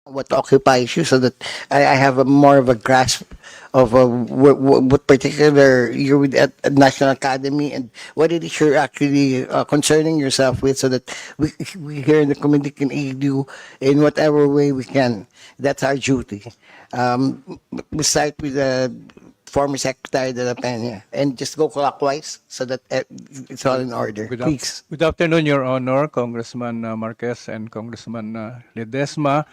what occupies you so that I have a more of a grasp of what particular you're with at National Academy and what it is you're actually concerning yourself with so that we here in the community can aid you in whatever way we can. That's our duty. We start with the former Secretary de la Peña and just go clockwise so that it's all in order. Please. Good afternoon, Your Honor, Congressman Marquez and Congressman Ledesma.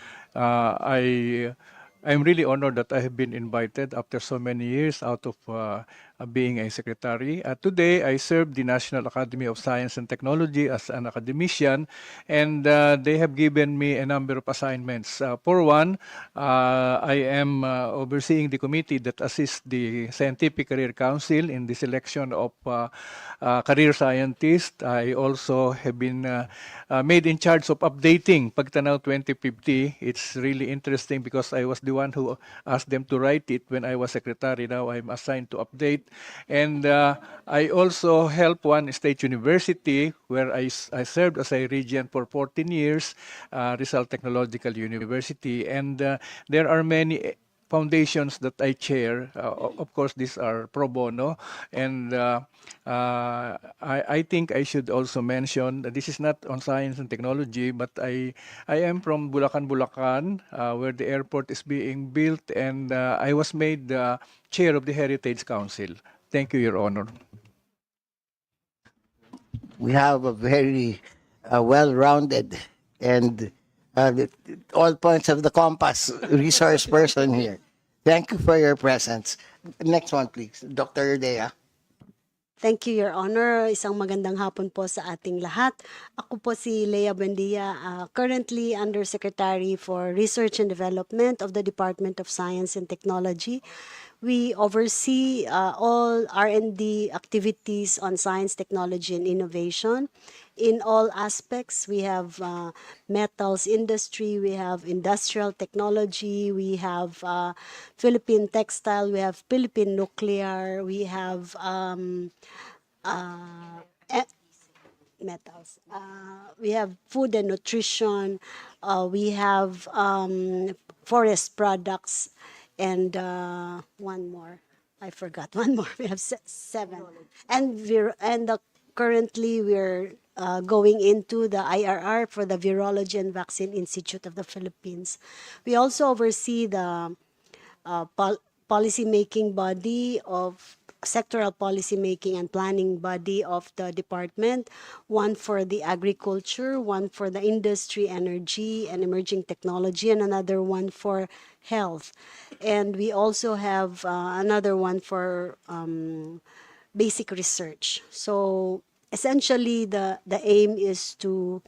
I'm really honored that I have been invited after so many years out of being a secretary. Today, I serve the National Academy of Science and Technology as an academician, and they have given me a number of assignments. For one, I am overseeing the committee that assists the Scientific Career Council in the selection of career scientists. I also have been made in charge of updating Pagtanaw 2050. It's really interesting because I was the one who asked them to write it when I was secretary. Now I'm assigned to update. And I also help one state university where I served as a regent for 14 years, Rizal Technological University. And there are many foundations that I chair. Of course, these are pro bono. And I think I should also mention that this is not on science and technology, but I am from Bulacan, Bulacan, where the airport is being built, and I was made chair of the Heritage Council. Thank you, Your Honor. We have a very well-rounded and all points of the compass resource person here. Thank you for your presence. Next one, please. Dr. Dea. Thank you, Your Honor. Isang magandang hapon po sa ating lahat. Ako po si Lea Buendia, currently Undersecretary for Research and Development of the Department of Science and Technology. We oversee all R&D activities on science, technology, and innovation. In all aspects, we have metals industry, we have industrial technology, we have Philippine textile, we have Philippine nuclear, we have metals. We have food and nutrition. We have forest products, and one more. I forgot one more. We have seven, and currently we're going into the IRR for the Virology and Vaccine Institute of the Philippines. We also oversee the policy-making body of sectoral policy-making and planning body of the department, one for the agriculture, one for the industry, energy, and emerging technology, and another one for health. And we also have another one for basic research. So essentially, the aim is to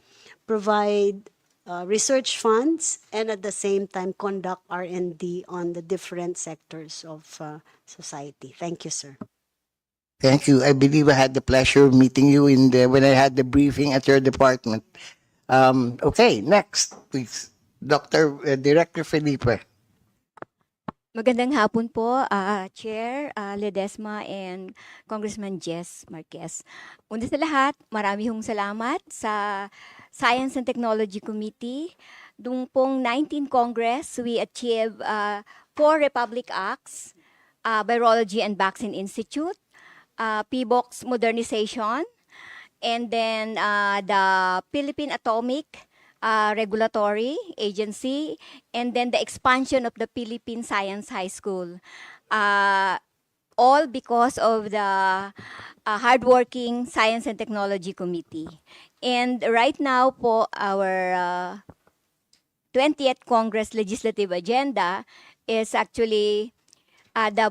provide research funds and at the same time conduct R&D on the different sectors of society. Thank you, sir. Thank you. I believe I had the pleasure of meeting you when I had the briefing at your department. Okay, next, please. Dr. Director Felipe. Magandang hapon po, Chair Ledesma and Congressman Jess Marquez. Una sa lahat, marami hong salamat sa Science and Technology Committee. Dung pong 19th Congress, we achieved 4 Republic Acts, Virology and Vaccine Institute, PBOX Modernization, and then the Philippine Atomic Regulatory Agency, and then the expansion of the Philippine Science High School. All because of the hardworking Science and Technology Committee. And right now po, our 20th Congress Legislative Agenda is actually the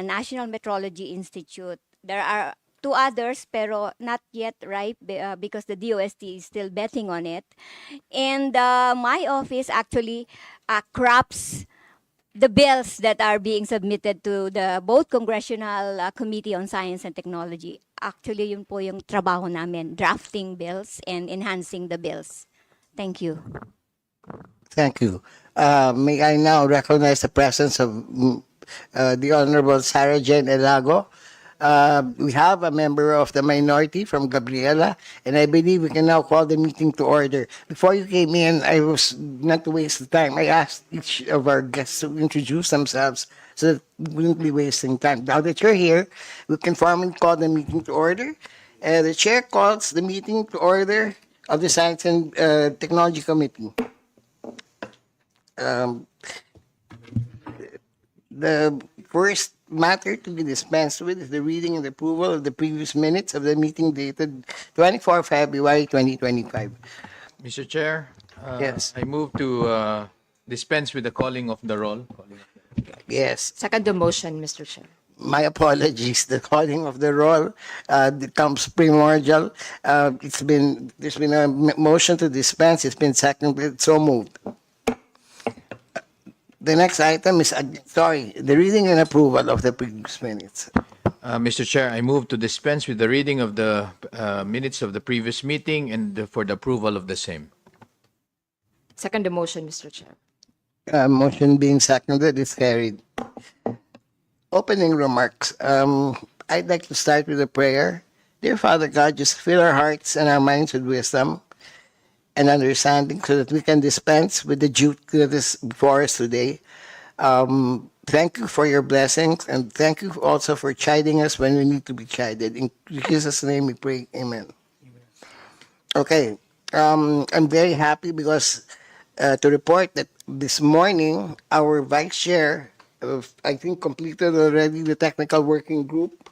National Metrology Institute. There are 2 others, pero not yet ripe because the DOST is still betting on it. And my office actually crafts the bills that are being submitted to the both Congressional Committee on Science and Technology. Actually, yun po yung trabaho namin, drafting bills and enhancing the bills. Thank you. Thank you. May I now recognize the presence of the Honorable Sarah Jane Elago, We have a member of the minority from Gabriela, and I believe we can now call the meeting to order. Before you came in, I was not to waste the time. I asked each of our guests to introduce themselves so that we wouldn't be wasting time. Now that you're here, we can formally call the meeting to order. The chair calls the meeting to order of the Science and Technology Committee. Um, The first matter to be dispensed with is the reading and approval of the previous minutes of the meeting dated 24 February 2025. Mr. Chair, Yes. I move to dispense with the calling of the roll. Yes, Second the motion, Mr. Chair. my apologies. The calling of the roll becomes primordial. There's been a motion to dispense. It's been seconded. So moved. The next item is the reading and approval of the previous minutes. Mr. Chair, I move to dispense with the reading of the minutes of the previous meeting and for the approval of the same. Second the motion, Mr. Chair. Motion being seconded is carried. Opening remarks. I'd like to start with a prayer. Dear Father God, just fill our hearts and our minds with wisdom and understanding so that we can dispense with the duty that is before us today. Thank you for your blessings, and thank you also for chiding us when we need to be chided. In Jesus' name we pray, amen. Okay, I'm very happy because to report that this morning, our vice chair, I think, completed already the technical working group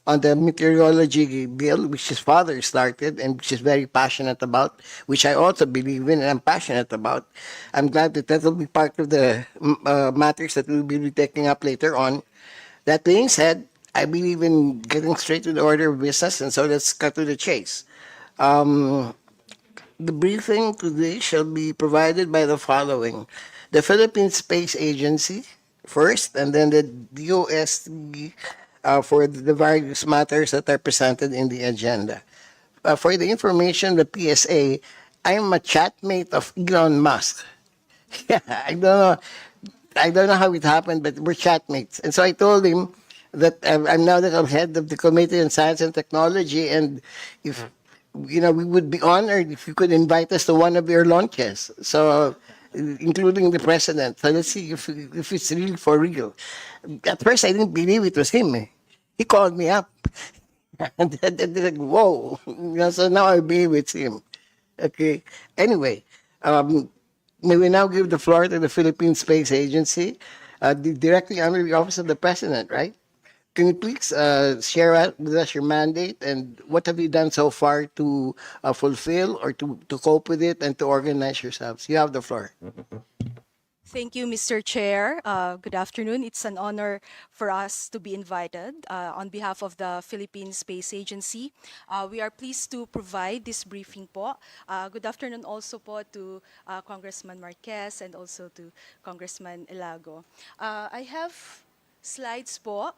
on the meteorology bill, which his father started and which is very passionate about, which I also believe in and I'm passionate about. I'm glad that that will be part of the matters that we'll be taking up later on. That being said, I believe in getting straight to the order of business, and so let's cut to the chase. The briefing today shall be provided by the following: the Philippine Space Agency first, and then the DOST for the various matters that are presented in the agenda. For the information, the PSA, I am a chatmate of Elon Musk. Yeah, I don't know how it happened, but we're chatmates. And so I told him that I'm now that I'm head of the Committee on Science and Technology, and if we would be honored if you could invite us to one of your launches. So, including the president. So let's see if it's really for real. At first, I didn't believe it was him. He called me up, and then like, whoa. So now I believe it's him. Okay. Anyway, may we now give the floor to the Philippine Space Agency, directly under the Office of the President, right? Can you please share with us your mandate and what have you done so far to fulfill or to cope with it and to organize yourselves? You have the floor. Thank you, Mr. Chair. Good afternoon. It's an honor for us to be invited on behalf of the Philippine Space Agency. We are pleased to provide this briefing po. Good afternoon also po to Congressman Marquez and also to Congressman Elago. I have slides po.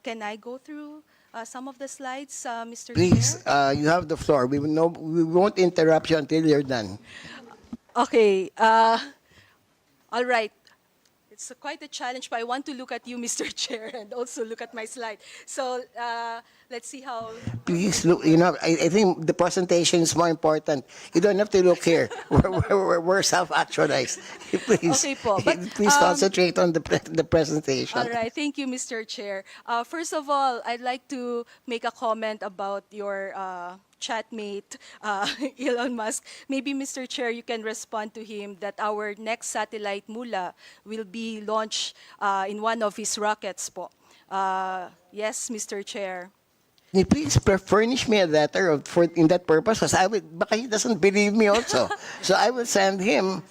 Can I go through some of the slides, Mr. Please, Chair? you have the floor. We won't interrupt you until you're done. Okay. All right. It's quite a challenge, but I want to look at you, Mr. Chair, and also look at my slide. So let's see how. Please look, I think the presentation is more important. You don't have to look here. We're self-actualized. Please, Okay po, but, please concentrate on the presentation. All right. Thank you, Mr. Chair. First of all, I'd like to make a comment about your chatmate, Elon Musk. Maybe, Mr. Chair, you can respond to him that our next satellite, Mula, will be launched in one of his rockets po. Yes, Mr. Chair. Can you please furnish me a letter in that purpose? Because baka he doesn't believe me also. So I will send him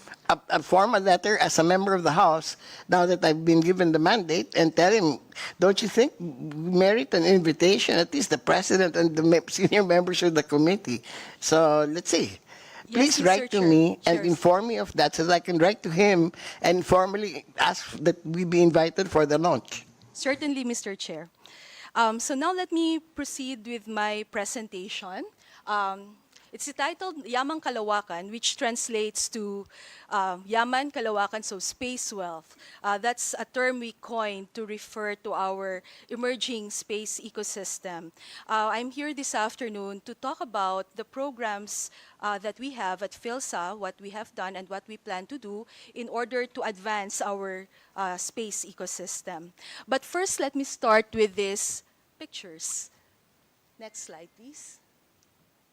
a formal letter as a member of the House, now that I've been given the mandate, and tell him, don't you think we merit an invitation, at least the president and the senior members of the committee? So let's see. Please Mr. write to Chair. me and Sure. inform me of that so that I can write to him and formally ask that we be invited for the launch. Certainly, Mr. Chair. So now let me proceed with my presentation. It's titled Yaman Kalawakan, which translates to Yaman Kalawakan, so space wealth. That's a term we coined to refer to our emerging space ecosystem. I'm here this afternoon to talk about the programs that we have at PhilSA, what we have done and what we plan to do in order to advance our space ecosystem. But first, let me start with these pictures. Next slide, please.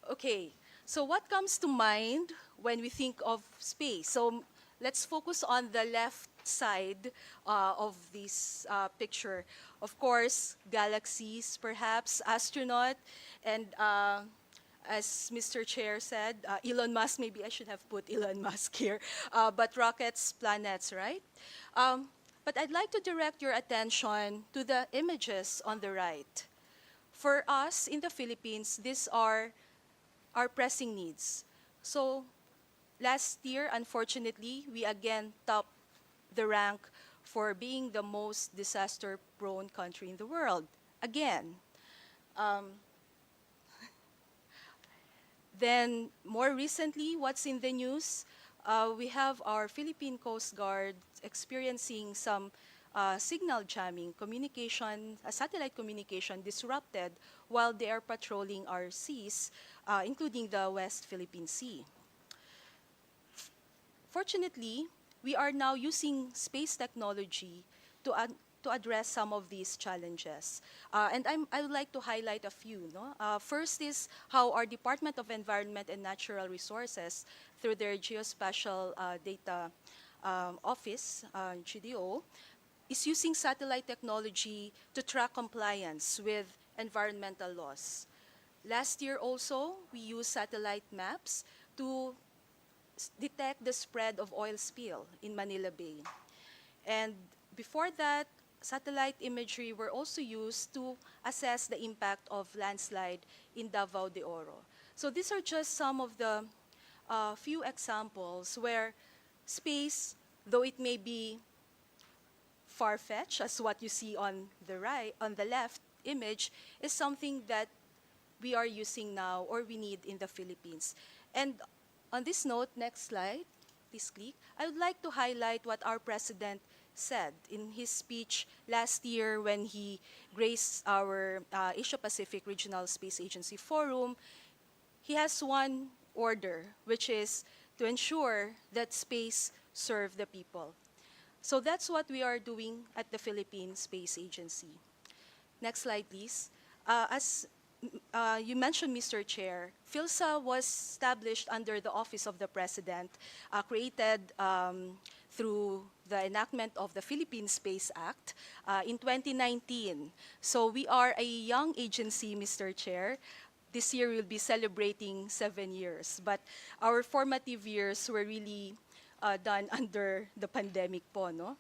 Okay, so what comes to mind when we think of space? So let's focus on the left side of this picture. Of course, galaxies, perhaps, astronaut, and as Mr. Chair said, Elon Musk, maybe I should have put Elon Musk here, but rockets, planets, right? But I'd like to direct your attention to the images on the right. For us in the Philippines, these are our pressing needs. So last year, unfortunately, we again topped the rank for being the most disaster-prone country in the world. Again. Then more recently, what's in the news? We have our Philippine Coast Guard experiencing some signal jamming, satellite communication disrupted while they are patrolling our seas, including the West Philippine Sea. Fortunately, we are now using space technology to address some of these challenges. And I would like to highlight a few. No? First is how our Department of Environment and Natural Resources, through their Geospatial Data Office, GDO, is using satellite technology to track compliance with environmental laws. Last year also, we used satellite maps to detect the spread of oil spill in Manila Bay. And before that, satellite imagery were also used to assess the impact of landslide in Davao de Oro. So these are just some of the few examples where space, though it may be far-fetched, as what you see on the left image, is something that we are using now or we need in the Philippines. And on this note, next slide, please click. I would like to highlight what our president said in his speech last year when he graced our Asia-Pacific Regional Space Agency Forum. He has one order, which is to ensure that space serve the people. So that's what we are doing at the Philippine Space Agency. Next slide, please. As you mentioned, Mr. Chair, PhilSA was established under the Office of the President, created through the enactment of the Philippine Space Act in 2019. So we are a young agency, Mr. Chair. This year we'll be celebrating 7 years, but our formative years were really done under the pandemic po, no?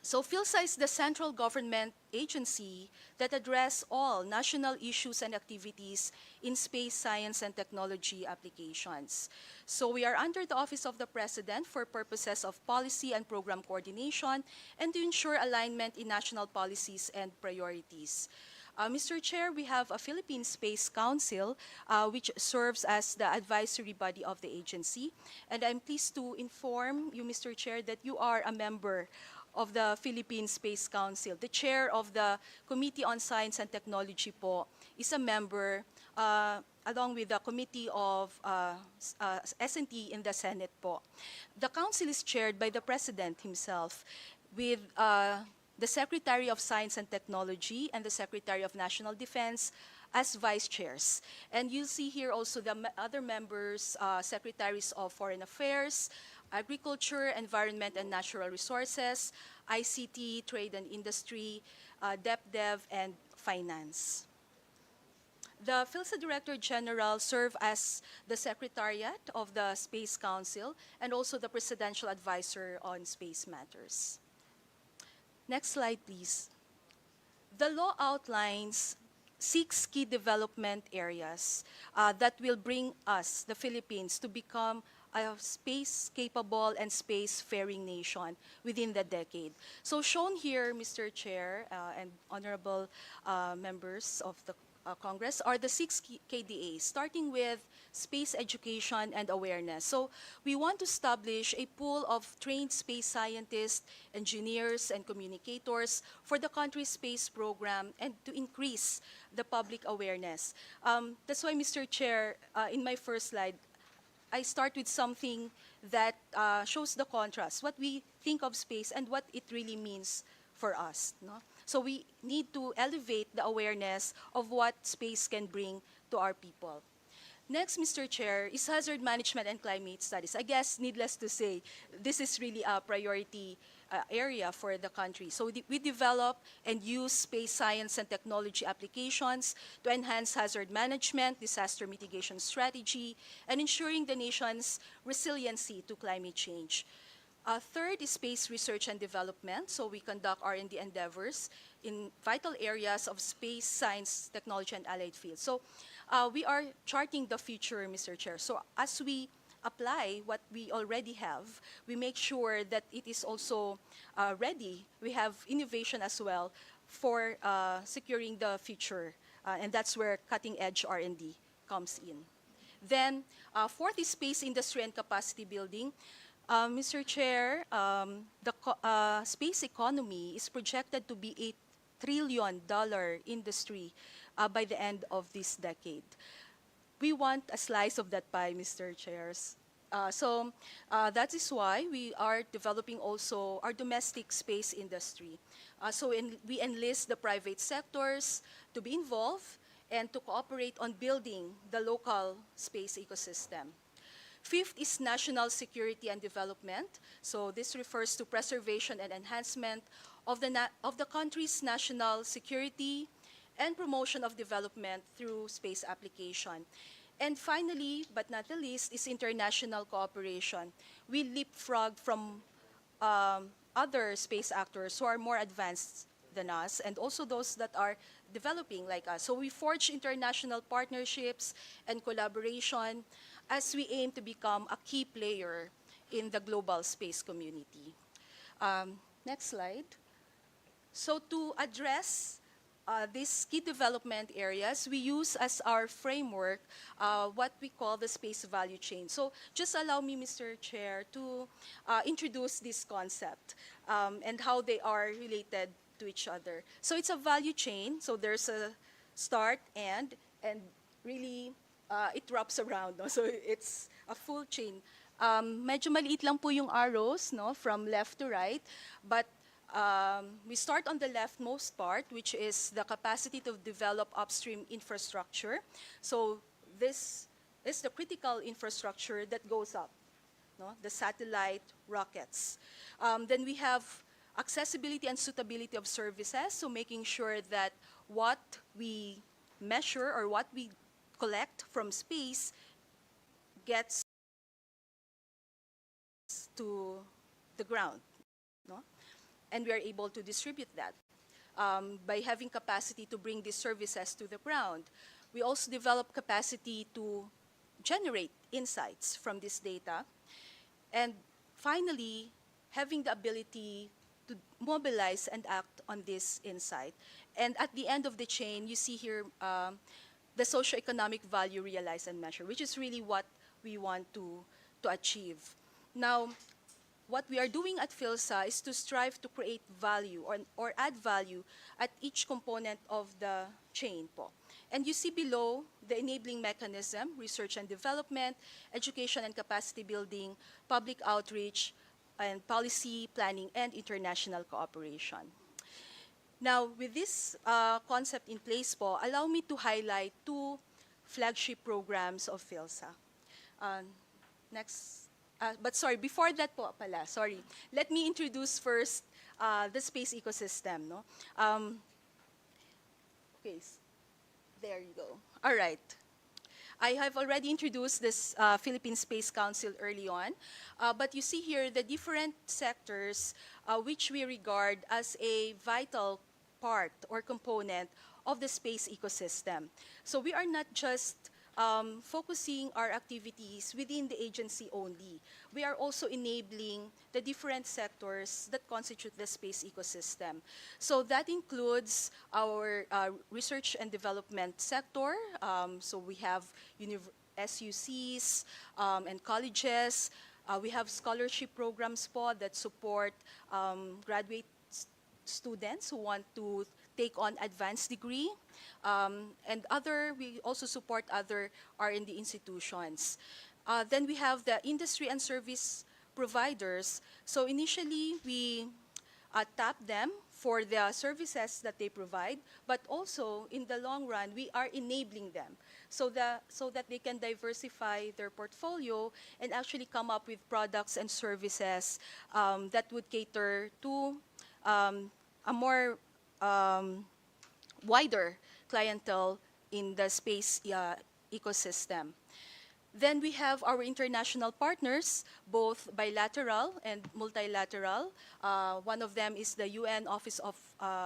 So PhilSA is the central government agency that address all national issues and activities in space science and technology applications. So we are under the Office of the President for purposes of policy and program coordination and to ensure alignment in national policies and priorities. Mr. Chair, we have a Philippine Space Council, which serves as the advisory body of the agency. And I'm pleased to inform you, Mr. Chair, that you are a member of the Philippine Space Council. The chair of the Committee on Science and Technology po is a member along with the Committee of S&T in the Senate po. The council is chaired by the President himself with the Secretary of Science and Technology and the Secretary of National Defense as vice chairs. And you'll see here also the other members, secretaries of Foreign Affairs, Agriculture, Environment and Natural Resources, ICT, Trade and Industry, DepDev, and Finance. The PhilSA Director General serve as the Secretariat of the Space Council and also the Presidential Advisor on Space Matters. Next slide, please. The law outlines 6 key development areas that will bring us, the Philippines, to become a space-capable and space-faring nation within the decade. So shown here, Mr. Chair and honorable members of the Congress are the six KDAs, starting with space education and awareness. So we want to establish a pool of trained space scientists, engineers, and communicators for the country's space program and to increase the public awareness. That's why, Mr. Chair, in my first slide, I start with something that shows the contrast, what we think of space and what it really means for us. No? So we need to elevate the awareness of what space can bring to our people. Next, Mr. Chair, is hazard management and climate studies. I guess, needless to say, this is really a priority area for the country. So we develop and use space science and technology applications to enhance hazard management, disaster mitigation strategy, and ensuring the nation's resiliency to climate change. Third is space research and development. So we conduct R&D endeavors in vital areas of space, science, technology, and allied fields. So we are charting the future, Mr. Chair. So as we apply what we already have, we make sure that it is also ready. We have innovation as well for securing the future, and that's where cutting-edge R&D comes in. Then, fourth is space industry and capacity building. Mr. Chair, the space economy is projected to be $8 trillion industry by the end of this decade. We want a slice of that pie, Mr. Chairs. So that is why we are developing also our domestic space industry. We enlist the private sectors to be involved and to cooperate on building the local space ecosystem. Fifth is national security and development. So this refers to preservation and enhancement of the country's national security and promotion of development through space application. And finally, but not the least, is international cooperation. We leapfrog from other space actors who are more advanced than us, and also those that are developing like us. So we forge international partnerships and collaboration as we aim to become a key player in the global space community. Next slide. So to address these key development areas, we use as our framework what we call the space value chain. So just allow me, Mr. Chair, to introduce this concept and how they are related to each other. So it's a value chain. So there's a start, and really it wraps around. No? So it's a full chain. Medyo maliit lang po yung arrows, no, from left to right, but we start on the leftmost part, which is the capacity to develop upstream infrastructure. So this is the critical infrastructure that goes up, no? The satellite, rockets. Then we have accessibility and suitability of services, so making sure that what we measure or what we collect from space gets to the ground, no? And we are able to distribute that by having capacity to bring these services to the ground. We also develop capacity to generate insights from this data. And finally, having the ability to mobilize and act on this insight. And at the end of the chain, you see here the socioeconomic value realized and measured, which is really what we want to achieve. Now, what we are doing at PhilSA is to strive to create value or add value at each component of the chain po. And you see below the enabling mechanism, research and development, education and capacity building, public outreach, and policy planning and international cooperation. Now, with this concept in place po, allow me to highlight two flagship programs of PhilSA. Next. But sorry, before that po pala, sorry. Let me introduce first the space ecosystem. No? Okay, there you go. All right. I have already introduced this Philippine Space Council early on, but you see here the different sectors which we regard as a vital part or component of the space ecosystem. So we are not just focusing our activities within the agency only. We are also enabling the different sectors that constitute the space ecosystem. So that includes our research and development sector. So we have SUCs and colleges. We have scholarship programs po that support graduate students who want to take on advanced degree. We also support other R&D institutions. Then we have the industry and service providers. So initially, we tap them for the services that they provide, but also in the long run, we are enabling them so that they can diversify their portfolio and actually come up with products and services that would cater to a more wider clientele in the space ecosystem. Then we have our international partners, both bilateral and multilateral. One of them is the UN Office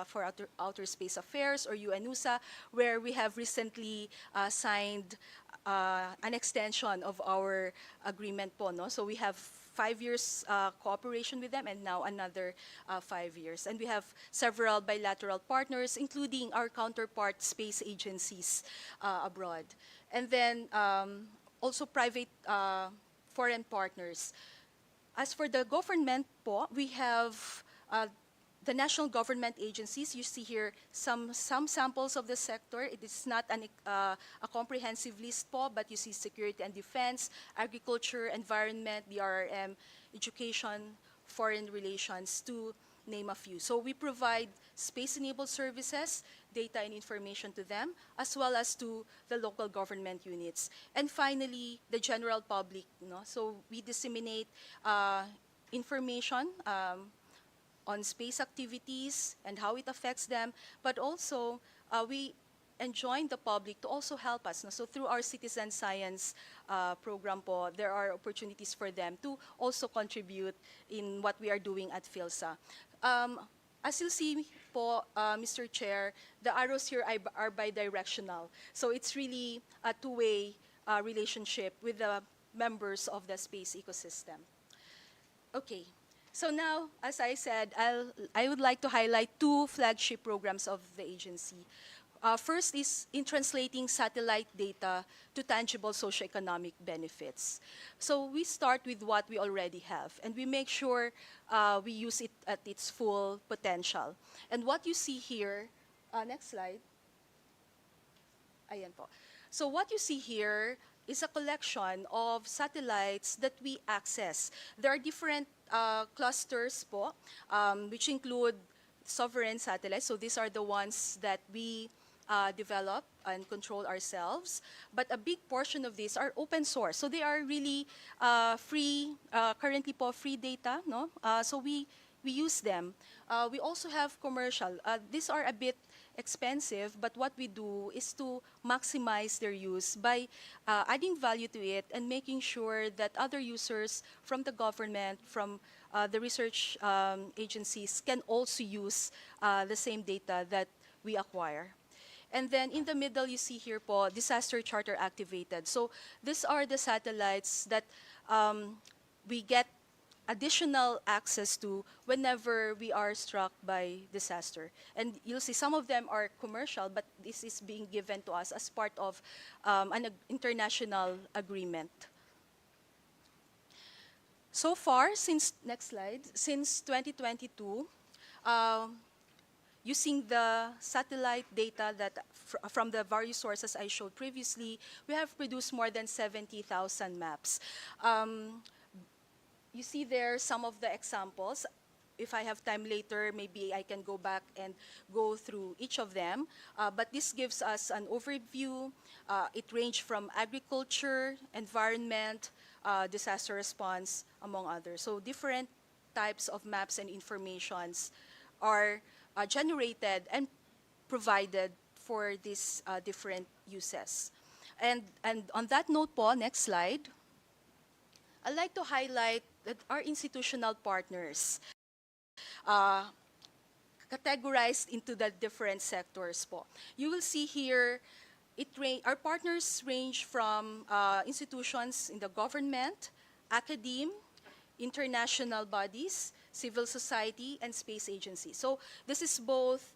for Outer Space Affairs, or UNUSA, where we have recently signed an extension of our agreement po, no? So we have 5 years cooperation with them, and now another 5 years. And we have several bilateral partners, including our counterpart space agencies abroad. And then also private foreign partners. As for the government po, we have the national government agencies. You see here some samples of the sector. It is not a comprehensive list po, but you see security and defense, agriculture, environment, DRRM, education, foreign relations, to name a few. So we provide space-enabled services, data and information to them, as well as to the local government units. And finally, the general public. No? So we disseminate information on space activities and how it affects them, but also we enjoin the public to also help us. No? So through our citizen science program po, there are opportunities for them to also contribute in what we are doing at PhilSA. As you'll see po, Mr. Chair, the arrows here are bidirectional. So it's really a two-way relationship with the members of the space ecosystem. Okay. So now, as I said, I would like to highlight two flagship programs of the agency. First is in translating satellite data to tangible socioeconomic benefits. So we start with what we already have, and we make sure we use it at its full potential. And what you see here, next slide. Ayan po. So what you see here is a collection of satellites that we access. There are different clusters po, which include sovereign satellites. So these are the ones that we develop and control ourselves. But a big portion of these are open source. So they are really free, currently po free data. No? So we use them. We also have commercial. These are a bit expensive, but what we do is to maximize their use by adding value to it and making sure that other users from the government, from the research agencies can also use the same data that we acquire. And then in the middle, you see here po, disaster charter activated. So these are the satellites that we get additional access to whenever we are struck by disaster. And you'll see some of them are commercial, but this is being given to us as part of an international agreement. So far, next slide, since 2022, using the satellite data that from the various sources I showed previously, we have produced more than 70,000 maps. You see there some of the examples. If I have time later, maybe I can go back and go through each of them. But this gives us an overview. It ranges from agriculture, environment, disaster response, among others. So different types of maps and informations are generated and provided for these different uses. And on that note po, next slide, I'd like to highlight that our institutional partners categorized into the different sectors po. You will see here Our partners range from institutions in the government, academe, international bodies, civil society, and space agencies. So this is both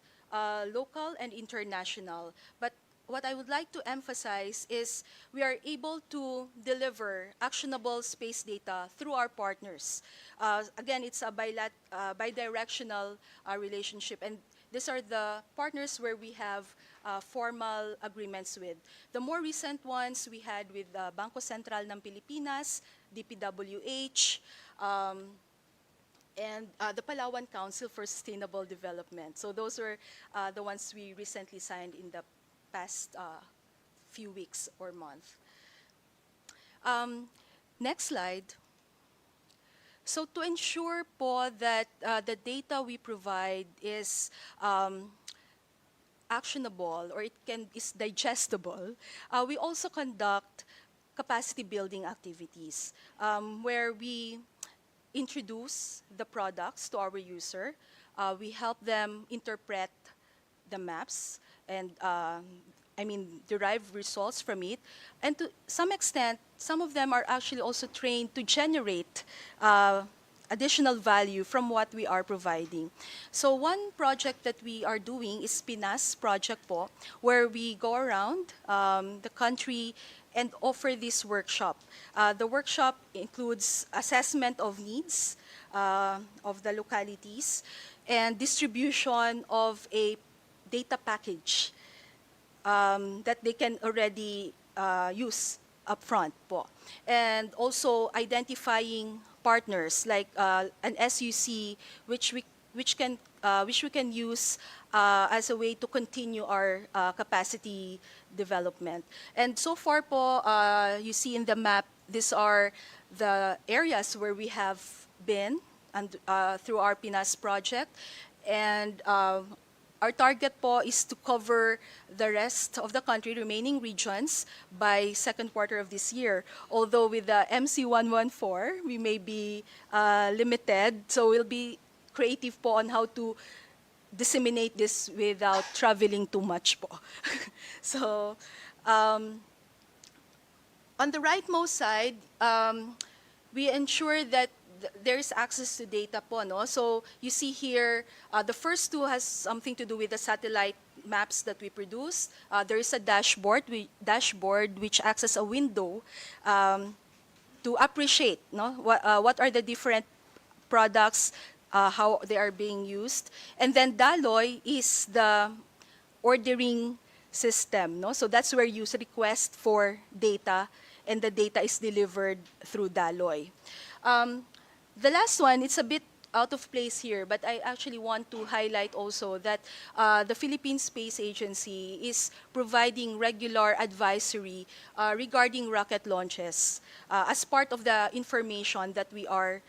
local and international. But what I would like to emphasize is we are able to deliver actionable space data through our partners. Again, it's a bidirectional relationship, and these are the partners where we have formal agreements with. The more recent ones we had with Bangko Sentral ng Pilipinas, DPWH, and the Palawan Council for Sustainable Development. So those were the ones we recently signed in the past few weeks or month. Next slide. So to ensure po that the data we provide is actionable or is digestible, we also conduct capacity building activities where we introduce the products to our user. We help them interpret the maps and derive results from it. And to some extent, some of them are actually also trained to generate additional value from what we are providing. So one project that we are doing is Pinas project po, where we go around the country and offer this workshop. The workshop includes assessment of needs of the localities and distribution of a data package that they can already use upfront po. And also identifying partners like an SUC which we can use as a way to continue our capacity development. And so far po, you see in the map, these are the areas where we have been and through our Pinas project. And our target po is to cover the rest of the country, remaining regions, by second quarter of this year. Although with the MC114, we may be limited, so we'll be creative po on how to disseminate this without traveling too much po. So, on the rightmost side, we ensure that there is access to data po, no? So you see here, the first two has something to do with the satellite maps that we produce. There is a dashboard which acts as a window to appreciate, no? What are the different products, how they are being used. And then Daloy is the ordering system, no? So that's where you request for data, and the data is delivered through Daloy. The last one, it's a bit out of place here, but I actually want to highlight also that the Philippine Space Agency is providing regular advisory regarding rocket launches as part of the information that we are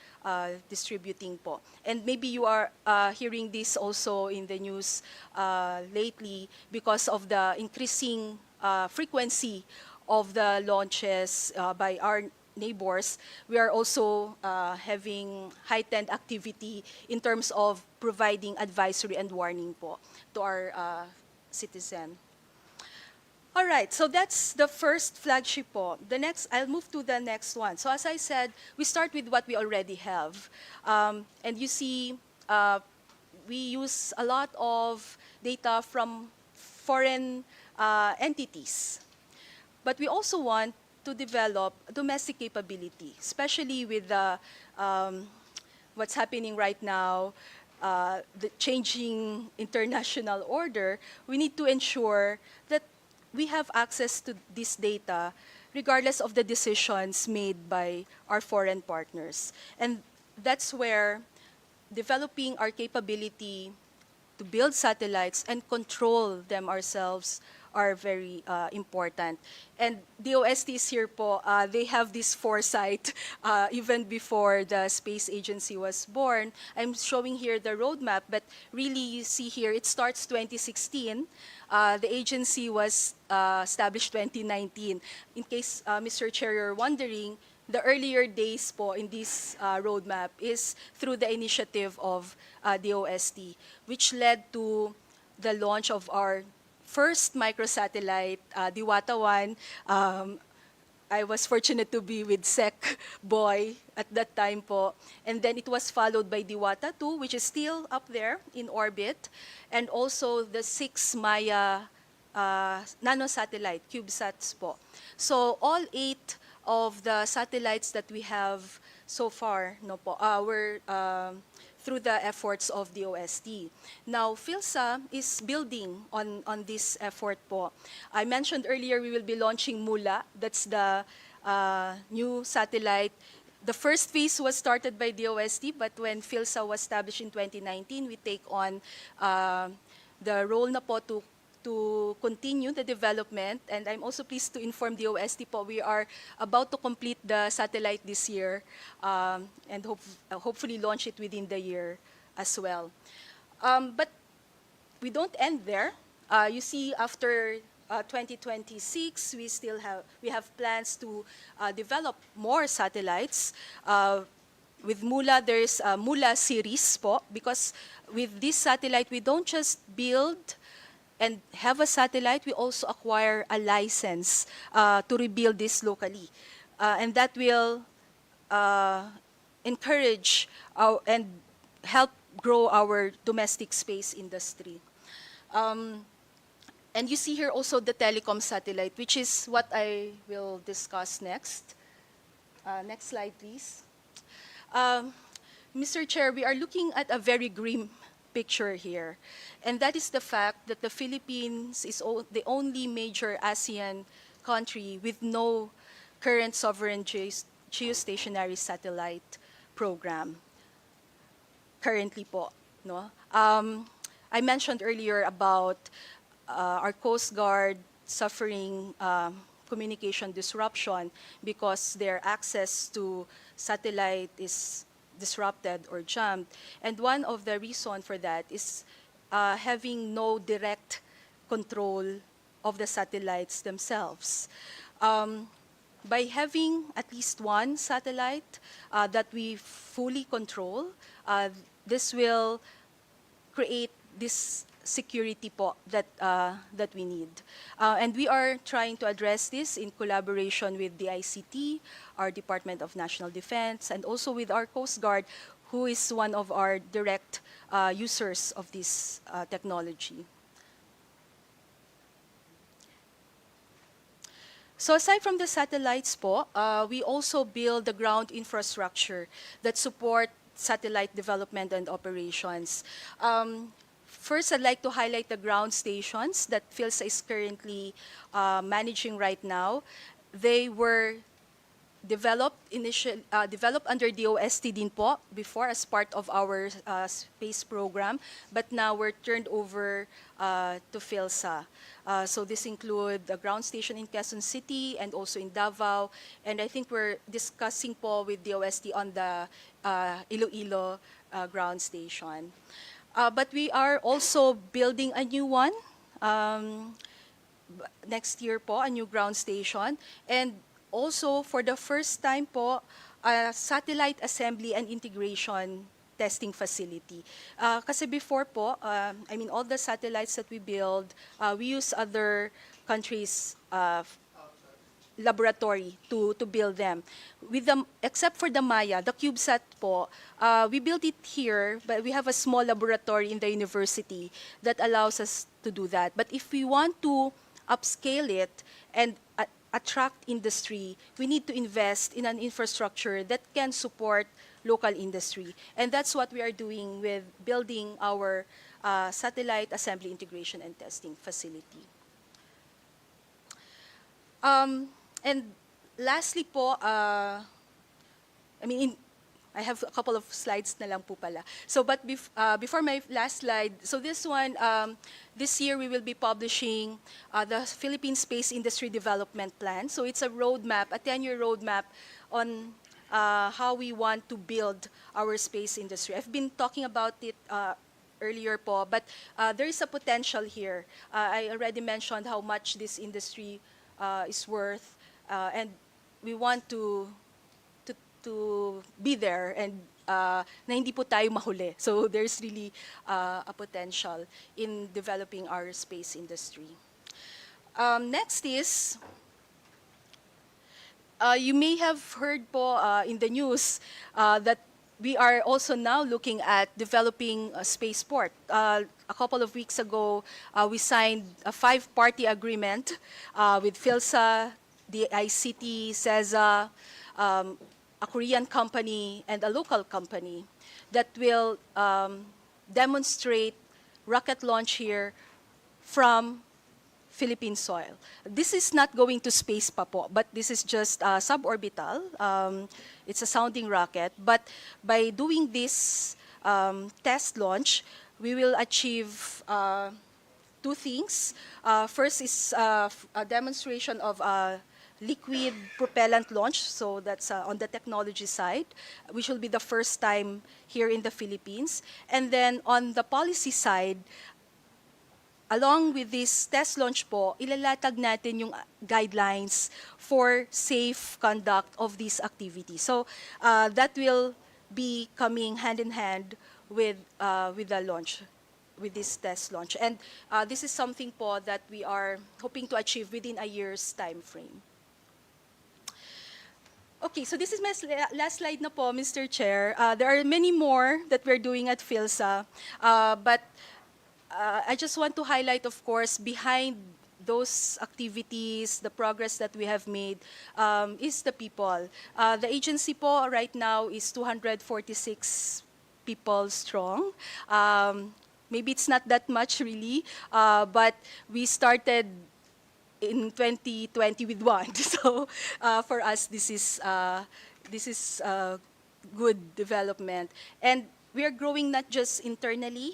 distributing po. And maybe you are hearing this also in the news lately because of the increasing frequency of the launches by our neighbors. We are also having heightened activity in terms of providing advisory and warning po to our citizen. All right, so that's the first flagship po. The next, I'll move to the next one. So as I said, we start with what we already have. And you see, we use a lot of data from foreign entities. But we also want to develop domestic capability, especially with the, what's happening right now, the changing international order. We need to ensure that we have access to this data regardless of the decisions made by our foreign partners. And that's where developing our capability to build satellites and control them ourselves are very important. And DOST is here po, they have this foresight even before the space agency was born. I'm showing here the roadmap, but really you see here, it starts 2016. The agency was established 2019. In case, Mr. Chair, you're wondering, the earlier days po in this roadmap is through the initiative of DOST, which led to the launch of our first microsatellite, Diwata 1. I was fortunate to be with Sec Boy at that time po. And then it was followed by Diwata 2, which is still up there in orbit. And also the 6 Maya nanosatellite, CubeSats po. So all 8 of the satellites that we have so far no po, were through the efforts of the OST. Now, PhilSA is building on this effort po. I mentioned earlier we will be launching Mula. That's the new satellite. The first phase was started by the OST, but when PhilSA was established in 2019, we take on the role na po to continue the development. And I'm also pleased to inform the OST po, we are about to complete the satellite this year and hopefully launch it within the year as well. But we don't end there. You see, after 2026, we have plans to develop more satellites. With Mula, there's a Mula series po, because with this satellite, we don't just build and have a satellite, we also acquire a license to rebuild this locally. And that will encourage and help grow our domestic space industry. And you see here also the telecom satellite, which is what I will discuss next. Next slide, please. Mr. Chair, we are looking at a very grim picture here. And that is the fact that the Philippines is the only major ASEAN country with no current sovereign geostationary satellite program. Currently po. No? I mentioned earlier about our Coast Guard suffering communication disruption because their access to satellite is disrupted or jammed. And one of the reasons for that is having no direct control of the satellites themselves. By having at least one satellite that we fully control, this will create this security po that we need. And we are trying to address this in collaboration with the ICT, our Department of National Defense, and also with our Coast Guard, who is one of our direct users of this technology. So aside from the satellites po, we also build the ground infrastructure that support satellite development and operations. First, I'd like to highlight the ground stations that PhilSA is currently managing right now. They were developed under the OST din po before as part of our space program, but now we're turned over to PhilSA. So this include the ground station in Quezon City and also in Davao, and I think we're discussing po with the OST on the Iloilo ground station. But we are also building a new one next year po, a new ground station. And also, for the first time po, a satellite assembly and integration testing facility. Kasi before po, all the satellites that we build, we use other countries' laboratory to build them. Except for the Maya, the CubeSat po, we built it here, but we have a small laboratory in the university that allows us to do that. But if we want to upscale it and attract industry, we need to invest in an infrastructure that can support local industry. And that's what we are doing with building our satellite assembly, integration, and testing facility. And lastly po, I have a couple of slides na lang po pala. So, but before my last slide, so this one, this year we will be publishing the Philippine Space Industry Development Plan. So it's a roadmap, a 10-year roadmap on how we want to build our space industry. I've been talking about it earlier po, but there is a potential here. I already mentioned how much this industry is worth, and we want to be there and na hindi po tayo mahuli. So there's really a potential in developing our space industry. Next is, you may have heard po in the news that we are also now looking at developing a spaceport. A couple of weeks ago, we signed a 5-party agreement with PhilSA, the ICT, CESA, a Korean company, and a local company that will demonstrate rocket launch here from Philippine soil. This is not going to space pa po, but this is just suborbital. It's a sounding rocket. But by doing this test launch, we will achieve 2 things. First is a demonstration of liquid propellant launch, so that's on the technology side, which will be the first time here in the Philippines. And then on the policy side, along with this test launch po, ilalatag natin yung guidelines for safe conduct of these activities. So that will be coming hand in hand with the launch, with this test launch. And this is something po that we are hoping to achieve within a year's time frame. Okay, so this is my last slide na po, Mr. Chair. There are many more that we're doing at PhilSA, but I just want to highlight, of course, behind those activities, the progress that we have made, is the people. The agency po right now is 246 people strong. Maybe it's not that much really, but we started in 2020 with 1. So for us, this is good development. And we are growing not just internally.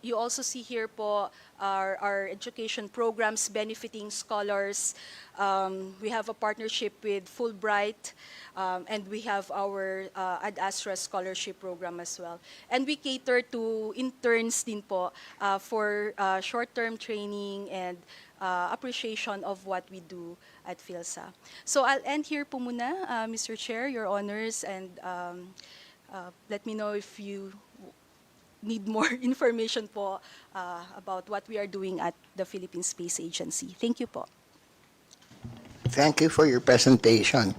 You also see here po our education programs benefiting scholars. We have a partnership with Fulbright, and we have our Ad Astra scholarship program as well. And we cater to interns din po for short-term training and appreciation of what we do at PhilSA. So I'll end here po muna, Mr. Chair, Your Honors, and let me know if you need more information po about what we are doing at the Philippine Space Agency. Thank you po. Thank you for your presentation.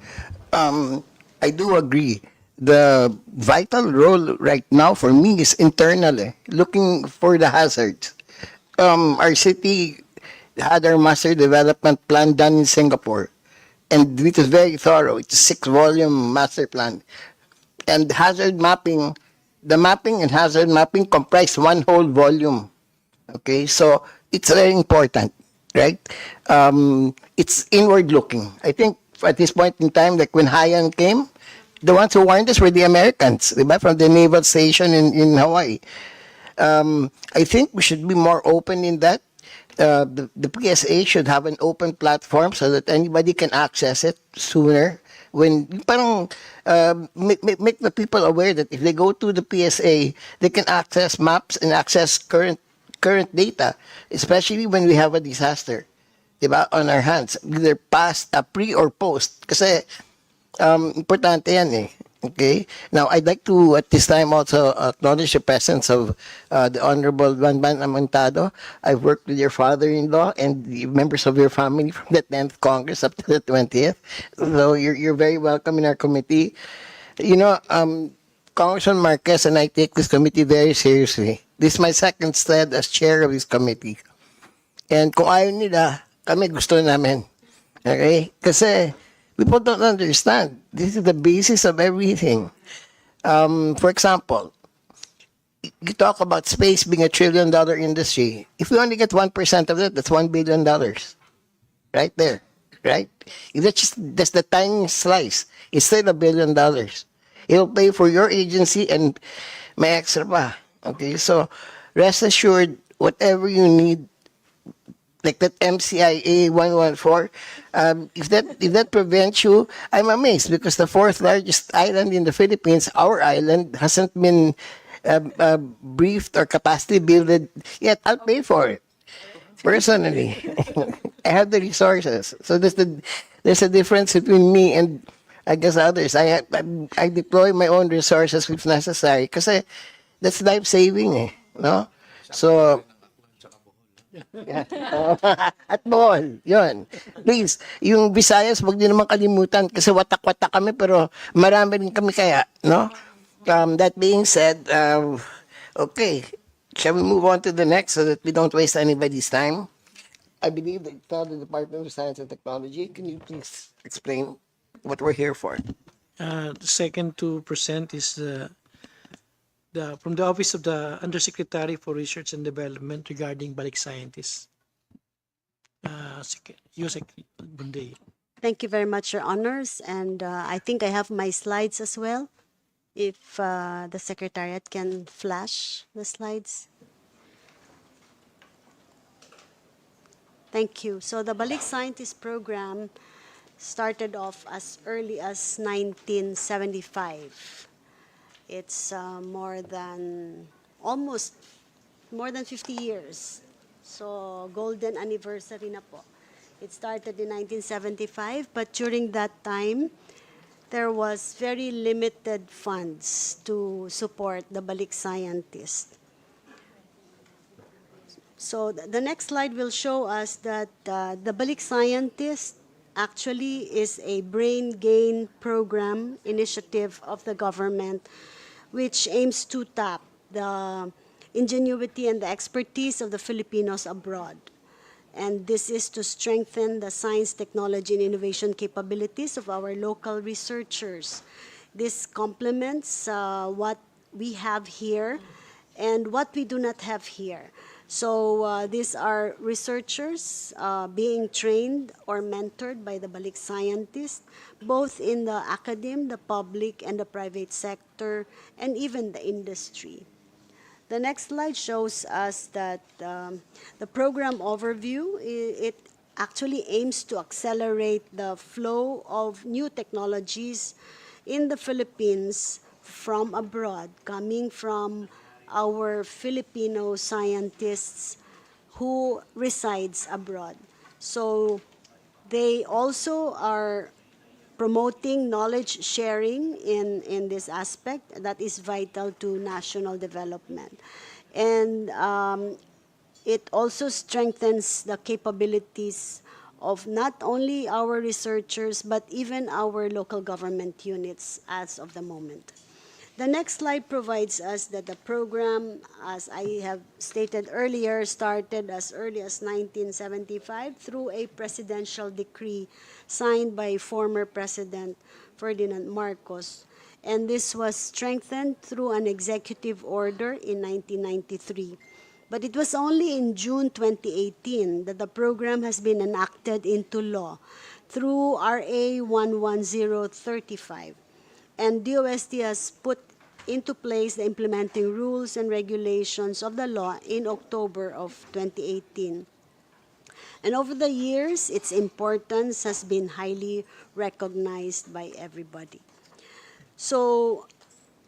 I do agree. The vital role right now for me is internal, looking for the hazards. Our city had our master development plan done in Singapore, and it was very thorough. It's a 6-volume master plan. And hazard mapping, the mapping and hazard mapping comprise one whole volume. Okay, so it's very important, right? It's inward looking. I think at this point in time, like when Haiyan came, the ones who warned us were the Americans, diba? From the naval station in Hawaii. I think we should be more open in that. The PSA should have an open platform so that anybody can access it sooner. When parang make the people aware that if they go to the PSA, they can access maps and access current data, especially when we have a disaster, diba, on our hands, either past, pre or post. Kasi importante yan eh. Okay. Now, I'd like to, at this time, also acknowledge the presence of the Honorable Banban Amontado. I've worked with your father-in-law and the members of your family from the 10th Congress up to the 20th. So you're very welcome in our committee. You know, Congressman Marquez and I take this committee very seriously. This is my second stint as chair of this committee. And kung ayaw nila, kami gusto namin. Okay? Kasi people don't understand. This is the basis of everything. For example, you talk about space being $1 trillion industry. If we only get 1% of it, that's $1 billion. Right there. Right? If that's the tiny slice. It's still $1 billion. It'll pay for your agency and may extra pa. Okay? So, rest assured, whatever you need, like that MCIA 114, if that prevents you, I'm amazed because the 4th largest island in the Philippines, our island, hasn't been briefed or capacity builded yet. I'll pay for it personally. I have the resources. So there's a difference between me and against others. I deploy my own resources if necessary kasi that's life saving eh, no? So yeah. At Bohol, yun. Please, yung Visayas, wag niyo naman kalimutan kasi watak-watak kami pero marami rin kami kaya, no? That being said, okay, shall we move on to the next so that we don't waste anybody's time? I believe that the Department of Science and Technology, can you please explain what we're here for? The second to present is the from the Office of the Undersecretary for Research and Development regarding Balik Scientists. Yusek Bunday. Thank you very much, Your Honors. And I think I have my slides as well. If the Secretariat can flash the slides. Thank you. So the Balik Scientist Program started off as early as 1975. It's almost more than 50 years. So golden anniversary na po. It started in 1975, but during that time, there was very limited funds to support the Balik scientists. So the next slide will show us that the Balik Scientist actually is a brain gain program initiative of the government which aims to tap the ingenuity and the expertise of the Filipinos abroad. And this is to strengthen the science, technology, and innovation capabilities of our local researchers. This complements what we have here and what we do not have here. So these are researchers being trained or mentored by the Balik scientists, both in the academe, the public, and the private sector, and even the industry. The next slide shows us that the program overview, it actually aims to accelerate the flow of new technologies in the Philippines from abroad, coming from our Filipino scientists who resides abroad. So they also are promoting knowledge sharing in this aspect that is vital to national development. And it also strengthens the capabilities of not only our researchers, but even our local government units as of the moment. The next slide provides us that the program, as I have stated earlier, started as early as 1975 through a presidential decree signed by former President Ferdinand Marcos. And this was strengthened through an executive order in 1993. But it was only in June 2018 that the program has been enacted into law through RA 11035. And DOST has put into place the implementing rules and regulations of the law in October of 2018. And over the years, its importance has been highly recognized by everybody. So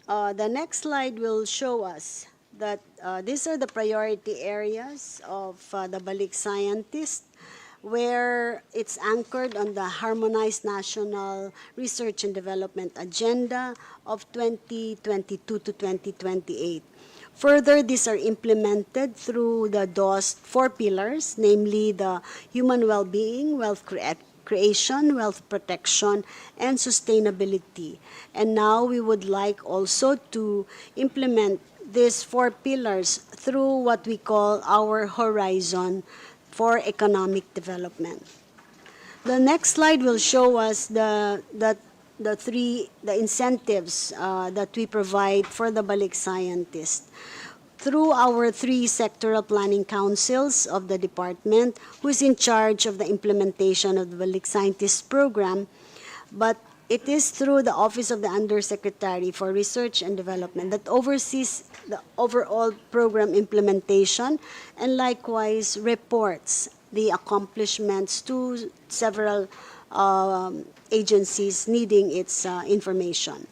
the next slide will show us that these are the priority areas of the Balik scientists, where it's anchored on the Harmonized National Research and Development Agenda of 2022 to 2028. Further, these are implemented through the DOST 4 pillars, namely the human well-being, wealth creation, wealth protection, and sustainability. And now we would like also to implement these 4 pillars through what we call our Horizon for economic development. The next slide will show us the incentives that we provide for the Balik scientists through our 3 sectoral planning councils of the department, who is in charge of the implementation of the Balik Scientists Program, but it is through the Office of the Undersecretary for Research and Development that oversees the overall program implementation and likewise reports the accomplishments to several agencies needing its information.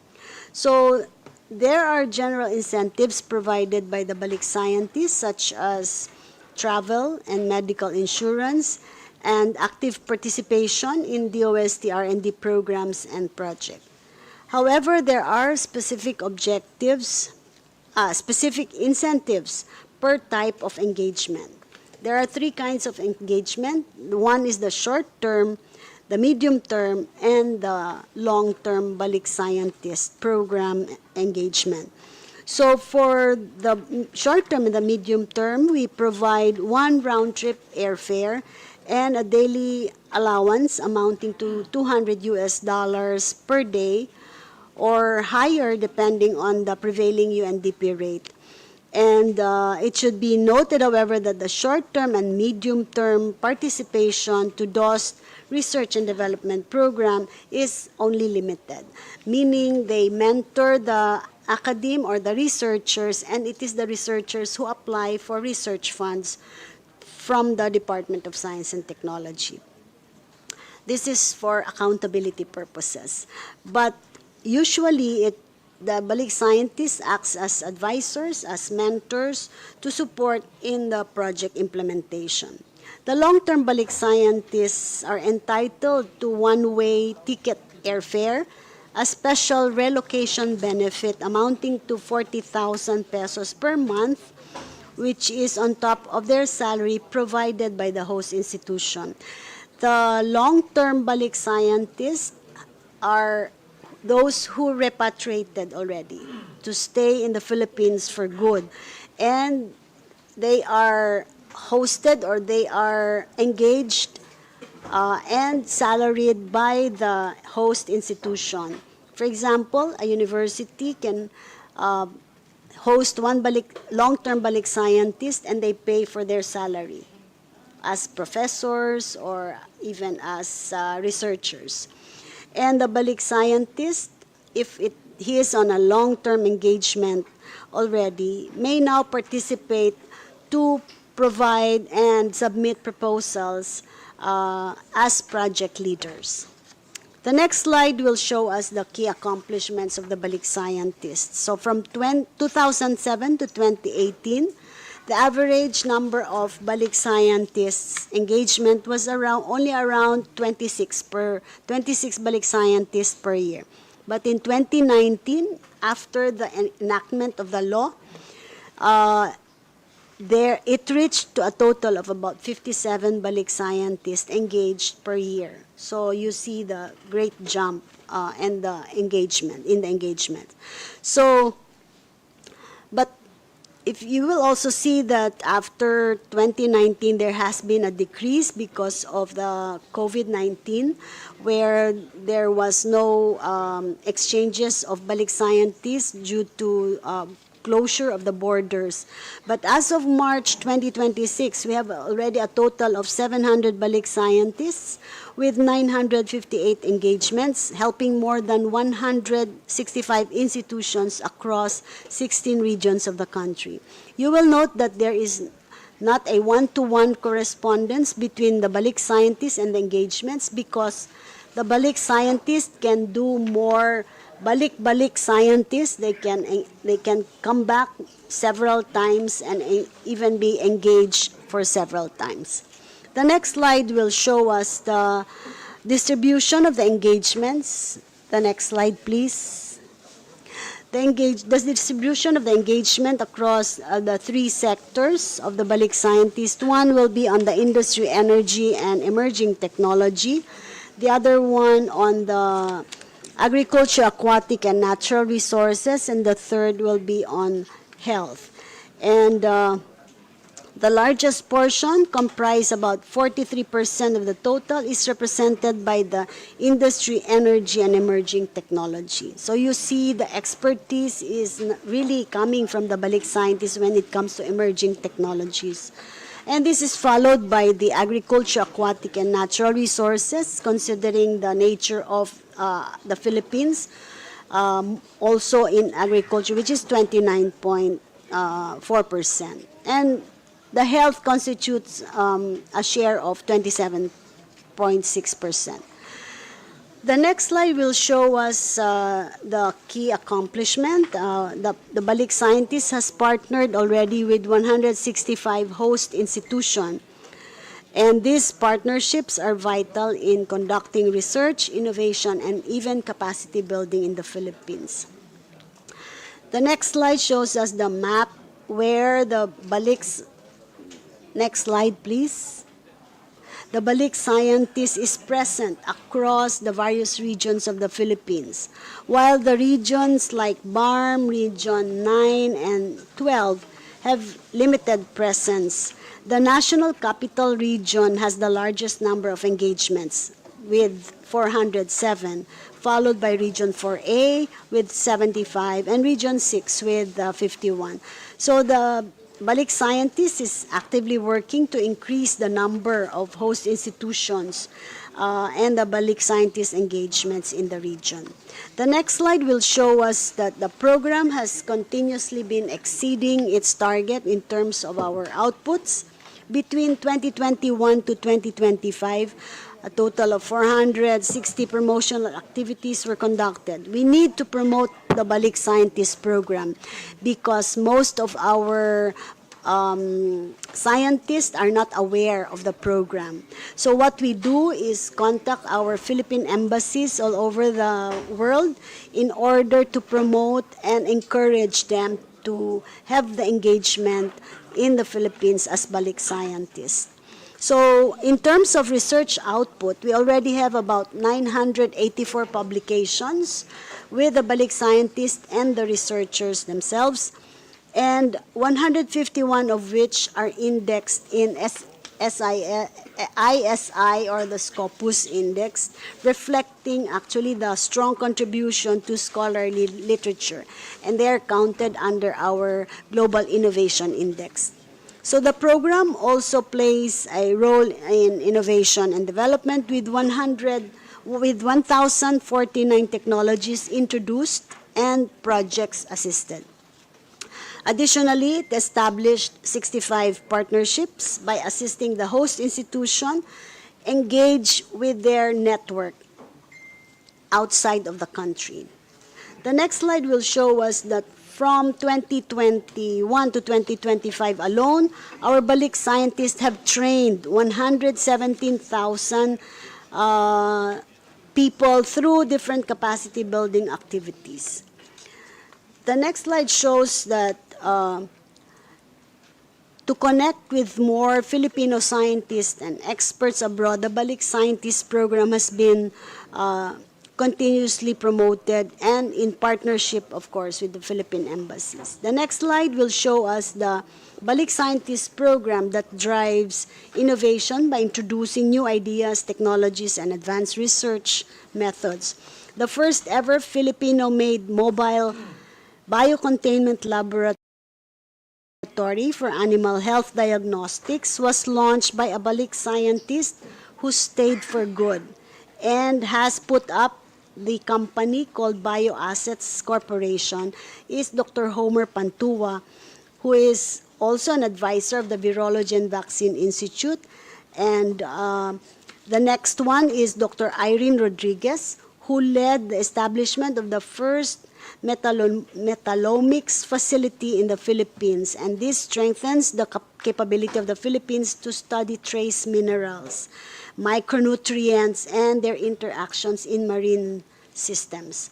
So there are general incentives provided by the Balik scientists, such as travel and medical insurance, and active participation in DOST R&D programs and projects. However, there are specific objectives, specific incentives per type of engagement. There are three kinds of engagement. One is the short-term, the medium-term, and the long-term Balik Scientist program engagement. So for the short-term and the medium-term, we provide one round-trip airfare and a daily allowance amounting to $200 per day or higher depending on the prevailing UNDP rate. And it should be noted, however, that the short-term and medium-term participation to DOST Research and Development Program is only limited, meaning they mentor the academe or the researchers, and it is the researchers who apply for research funds from the Department of Science and Technology. This is for accountability purposes. But usually, the Balik Scientists acts as advisors, as mentors to support in the project implementation. The long-term Balik Scientists are entitled to one-way ticket airfare, a special relocation benefit amounting to 40,000 pesos per month, which is on top of their salary provided by the host institution. The long-term Balik Scientists are those who repatriated already to stay in the Philippines for good. And they are hosted or they are engaged and salaried by the host institution. For example, a university can host one long-term Balik Scientist and they pay for their salary as professors or even as researchers. And the Balik Scientist, if he is on a long-term engagement already, may now participate to provide and submit proposals as project leaders. The next slide will show us the key accomplishments of the Balik Scientists. So from 2007 to 2018, the average number of Balik Scientists engagement was only around 26 Balik Scientists per year. But in 2019, after the enactment of the law, it reached to a total of about 57 Balik Scientists engaged per year. So you see the great jump in the engagement. So, but if you will also see that after 2019, there has been a decrease because of the COVID-19, where there was no exchanges of Balik Scientists due to closure of the borders. But as of March 2026, we have already a total of 700 Balik Scientists with 958 engagements, helping more than 165 institutions across 16 regions of the country. You will note that there is not a one-to-one correspondence between the Balik Scientists and the engagements because the Balik Scientists can do more Balik Scientists. They can come back several times and even be engaged for several times. The next slide will show us the distribution of the engagements. The next slide, please. The distribution of the engagement across the three sectors of the Balik Scientists. One will be on the industry, energy, and emerging technology. The other one on the agriculture, aquatic, and natural resources, and the third will be on health. And the largest portion, comprise about 43% of the total, is represented by the industry, energy, and emerging technology. So you see the expertise is really coming from the Balik Scientists when it comes to emerging technologies. And this is followed by the agriculture, aquatic, and natural resources, considering the nature of the Philippines, also in agriculture, which is 29.4%. And the health constitutes a share of 27.6%. The next slide will show us the key accomplishment. The Balik Scientists has partnered already with 165 host institutions. And these partnerships are vital in conducting research, innovation, and even capacity building in the Philippines. The next slide shows us the map where the Balik's, next slide please. The Balik scientist is present across the various regions of the Philippines, while the regions like BARM, Region 9 and 12 have limited presence. The National Capital Region has the largest number of engagements with 407, followed by Region 4A with 75 and Region 6 with 51. So the Balik Scientist is actively working to increase the number of host institutions and the Balik Scientist engagements in the region. The next slide will show us that the program has continuously been exceeding its target in terms of our outputs. Between 2021 to 2025, a total of 460 promotional activities were conducted. We need to promote the Balik Scientist program because most of our scientists are not aware of the program. So what we do is contact our Philippine embassies all over the world in order to promote and encourage them to have the engagement in the Philippines as Balik scientists. So in terms of research output, we already have about 984 publications with the Balik scientists and the researchers themselves, and 151 of which are indexed in ISI or the Scopus Index, reflecting actually the strong contribution to scholarly literature, and they are counted under our Global Innovation Index. So the program also plays a role in innovation and development with 1,049 technologies introduced and projects assisted. Additionally, it established 65 partnerships by assisting the host institution engage with their network outside of the country. The next slide will show us that from 2021 to 2025 alone, our Balik scientists have trained 117,000 people through different capacity building activities. The next slide shows that to connect with more Filipino scientists and experts abroad, the Balik Scientist Program has been continuously promoted and in partnership, of course, with the Philippine embassies. The next slide will show us the Balik Scientist Program that drives innovation by introducing new ideas, technologies, and advanced research methods. The first ever Filipino-made mobile biocontainment laboratory for animal health diagnostics was launched by a Balik scientist who stayed for good and has put up the company called BioAssets Corporation is Dr. Homer Pantua, who is also an advisor of the Virology and Vaccine Institute. And the next one is Dr. Irene Rodriguez, who led the establishment of the first metallomics facility in the Philippines, and this strengthens the capability of the Philippines to study trace minerals, micronutrients, and their interactions in marine systems.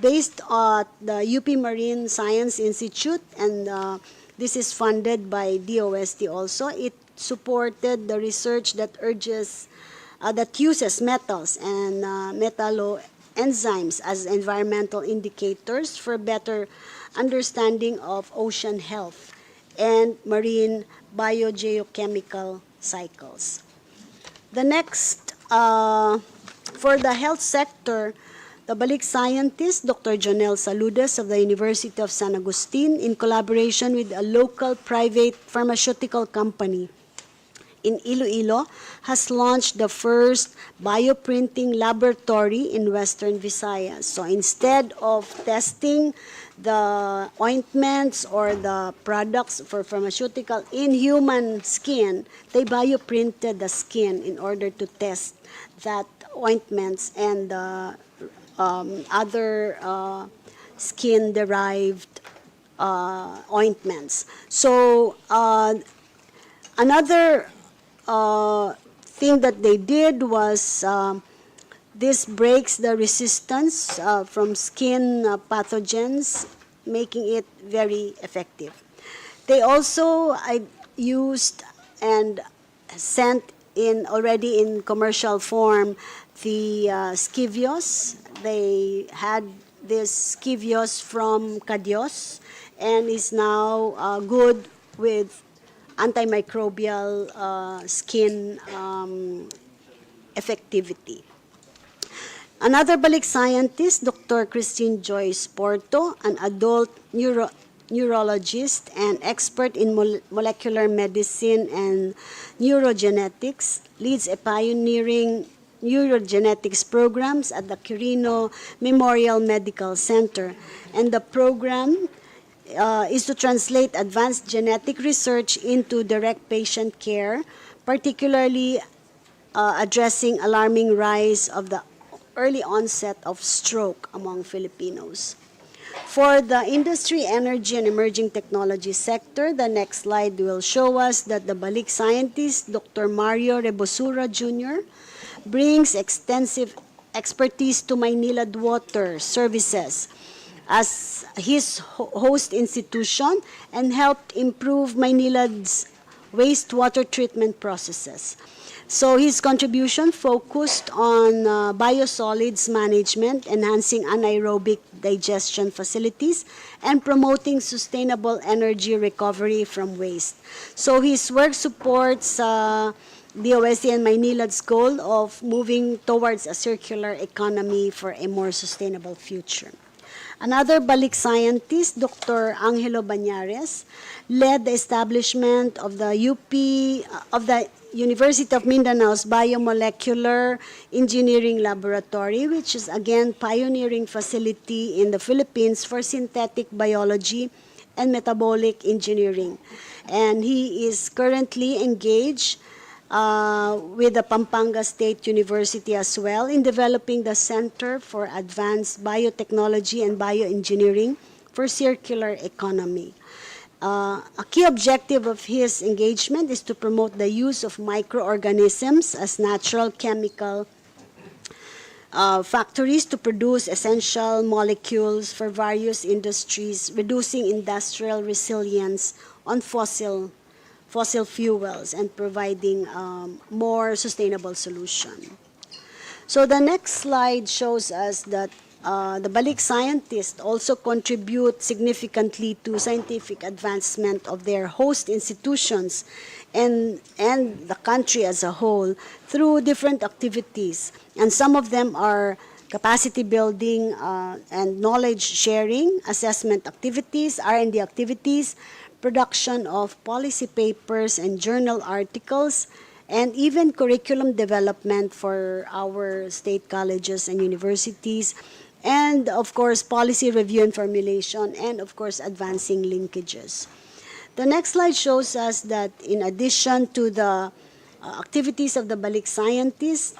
Based on the UP Marine Science Institute, and this is funded by DOST also, it supported the research that uses metals and metalloenzymes as environmental indicators for better understanding of ocean health and marine biogeochemical cycles. The next, for the health sector, the Balik scientist, Dr. Jonel Saludes of the University of San Agustin, in collaboration with a local private pharmaceutical company in Iloilo, has launched the first bioprinting laboratory in Western Visayas. So instead of testing the ointments or the products for pharmaceutical in human skin, they bioprinted the skin in order to test that ointments and other skin-derived ointments. So another thing that they did was this breaks the resistance from skin pathogens, making it very effective. They also used and sent in already in commercial form the Skivios. They had this Skivios from Cadios and is now good with antimicrobial skin effectivity. Another balik scientist, Dr. Christine Joyce Porto, an adult neurologist and expert in molecular medicine and neurogenetics, leads a pioneering neurogenetics programs at the Quirino Memorial Medical Center. And the program is to translate advanced genetic research into direct patient care, particularly addressing alarming rise of the early onset of stroke among Filipinos. For the industry, energy, and emerging technology sector, the next slide will show us that the Balik scientist, Dr. Mario Rebosura Jr., brings extensive expertise to Maynilad Water Services as his host institution and helped improve Maynilad's wastewater treatment processes. So his contribution focused on biosolids management, enhancing anaerobic digestion facilities, and promoting sustainable energy recovery from waste. So his work supports DOST and Maynilad's goal of moving towards a circular economy for a more sustainable future. Another Balik scientist, Dr. Angelo Bañares, led the establishment of the of the University of Mindanao's Biomolecular Engineering Laboratory, which is again pioneering facility in the Philippines for synthetic biology and metabolic engineering. And he is currently engaged with the Pampanga State University as well in developing the Center for Advanced Biotechnology and Bioengineering for Circular Economy. A key objective of his engagement is to promote the use of microorganisms as natural chemical factories to produce essential molecules for various industries, reducing industrial resilience on fossil fuels and providing more sustainable solution. So the next slide shows us that the Balik scientists also contribute significantly to scientific advancement of their host institutions and the country as a whole through different activities. And some of them are capacity building and knowledge sharing, assessment activities, R&D activities, production of policy papers and journal articles, and even curriculum development for our state colleges and universities, and of course policy review and formulation, and of course advancing linkages. The next slide shows us that in addition to the activities of the Balik scientists,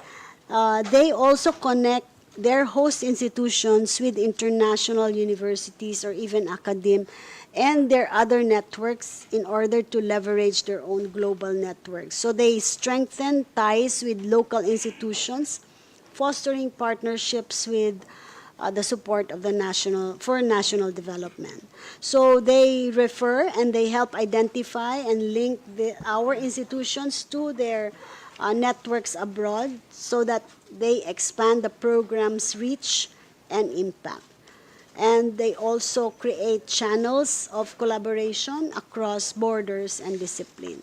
they also connect their host institutions with international universities or even academe and their other networks in order to leverage their own global networks. So they strengthen ties with local institutions, fostering partnerships with the support of the national development. So they refer and they help identify and link our institutions to their networks abroad so that they expand the program's reach and impact. And they also create channels of collaboration across borders and discipline.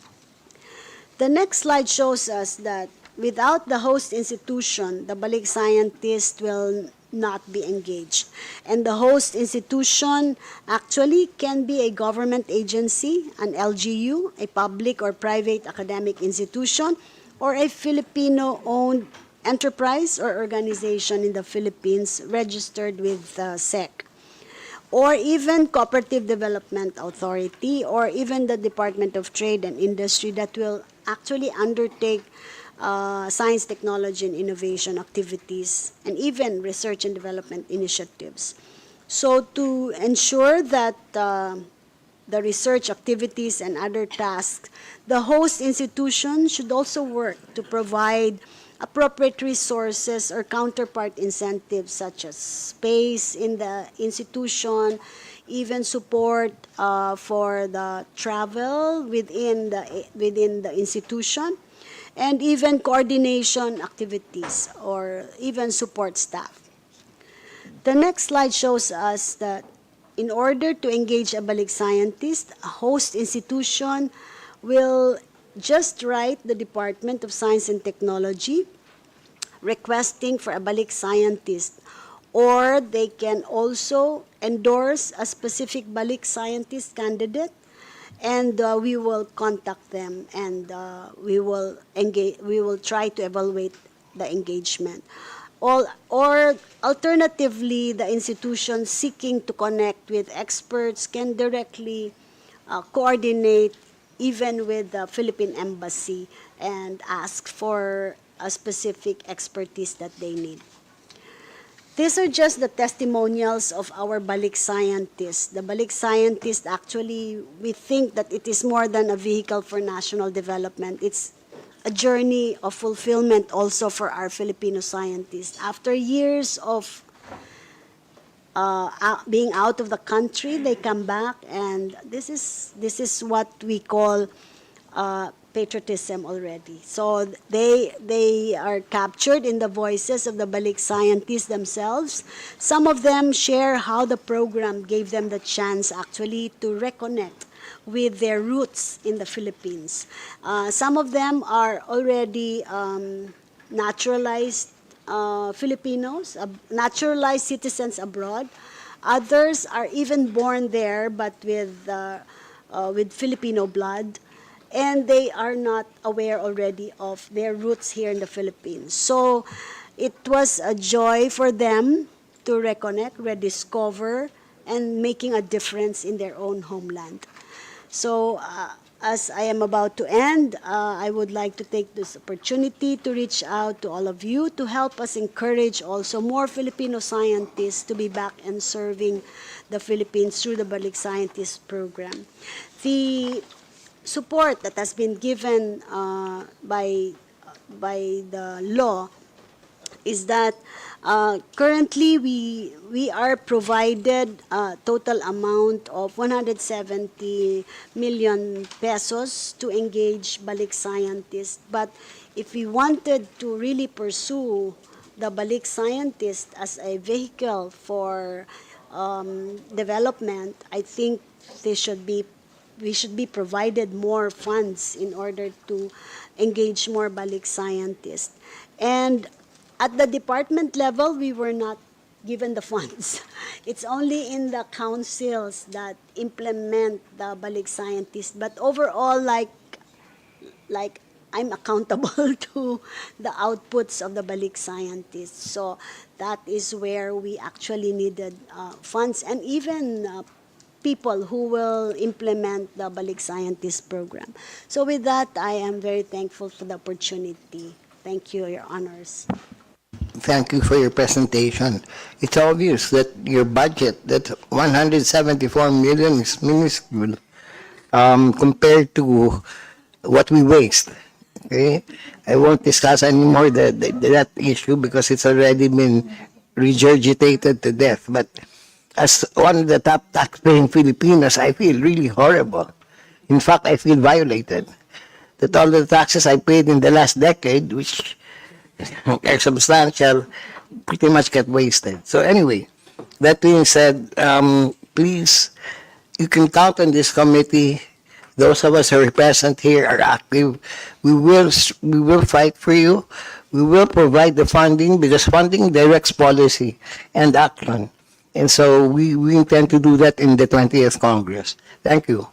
The next slide shows us that without the host institution, the Balik scientist will not be engaged. And the host institution actually can be a government agency, an LGU, a public or private academic institution, or a Filipino-owned enterprise or organization in the Philippines registered with SEC, or even Cooperative Development Authority, or even the Department of Trade and Industry that will actually undertake science, technology, and innovation activities, and even research and development initiatives. So to ensure that the research activities and other tasks, the host institution should also work to provide appropriate resources or counterpart incentives such as space in the institution, even support for the travel within the institution, and even coordination activities or even support staff. The next slide shows us that in order to engage a balik scientist, a host institution will just write the Department of Science and Technology requesting for a balik scientist, or they can also endorse a specific balik scientist candidate, and we will contact them, and we will engage. We will try to evaluate the engagement. Or alternatively, the institution seeking to connect with experts can directly coordinate even with the Philippine Embassy and ask for a specific expertise that they need. These are just the testimonials of our balik scientists. The balik scientists, actually, we think that it is more than a vehicle for national development. It's a journey of fulfillment also for our Filipino scientists. After years of being out of the country, they come back, and this is what we call patriotism already. So they are captured in the voices of the balik scientists themselves. Some of them share how the program gave them the chance actually to reconnect with their roots in the Philippines. Some of them are already naturalized Filipinos, naturalized citizens abroad. Others are even born there but with Filipino blood, and they are not aware already of their roots here in the Philippines. So it was a joy for them to reconnect, rediscover, and making a difference in their own homeland. So as I am about to end, I would like to take this opportunity to reach out to all of you to help us encourage also more Filipino scientists to be back and serving the Philippines through the Balik Scientist Program. The support that has been given by the law is that currently we are provided a total amount of 170 million pesos to engage balik scientists. But if we wanted to really pursue the balik scientist as a vehicle for development, I think we should be provided more funds in order to engage more balik scientists. And at the department level, we were not given the funds. It's only in the councils that implement the balik scientists. But overall, like I'm accountable to the outputs of the balik scientists. So that is where we actually needed funds, and even people who will implement the Balik Scientist Program. So with that, I am very thankful for the opportunity. Thank you, Your Honors. Thank you for your presentation. It's obvious that your budget, that 174 million, is minuscule compared to what we waste. Okay, I won't discuss anymore that issue because it's already been regurgitated to death. But as one of the top taxpaying Filipinos, I feel really horrible. In fact, I feel violated. That all the taxes I paid in the last decade, which are substantial, pretty much get wasted. So anyway, that being said, please, you can count on this committee. Those of us who are present here are active. We will fight for you. We will provide the funding because funding directs policy and action. And so we intend to do that in the 20th Congress. Thank you.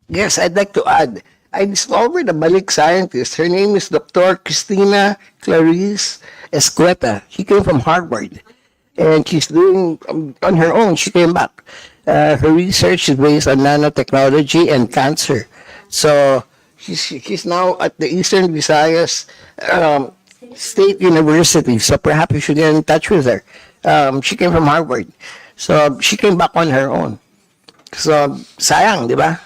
Yes, I'd like to add, I discovered a balik scientist. Her name is Dr. Cristina Clarice Escueta. She came from Harvard. And she's doing, on her own, she came back. Her research is based on nanotechnology and cancer. So she's now at the Eastern Visayas State University. So perhaps you should get in touch with her. She came from Harvard. So she came back on her own. So, sayang, di ba?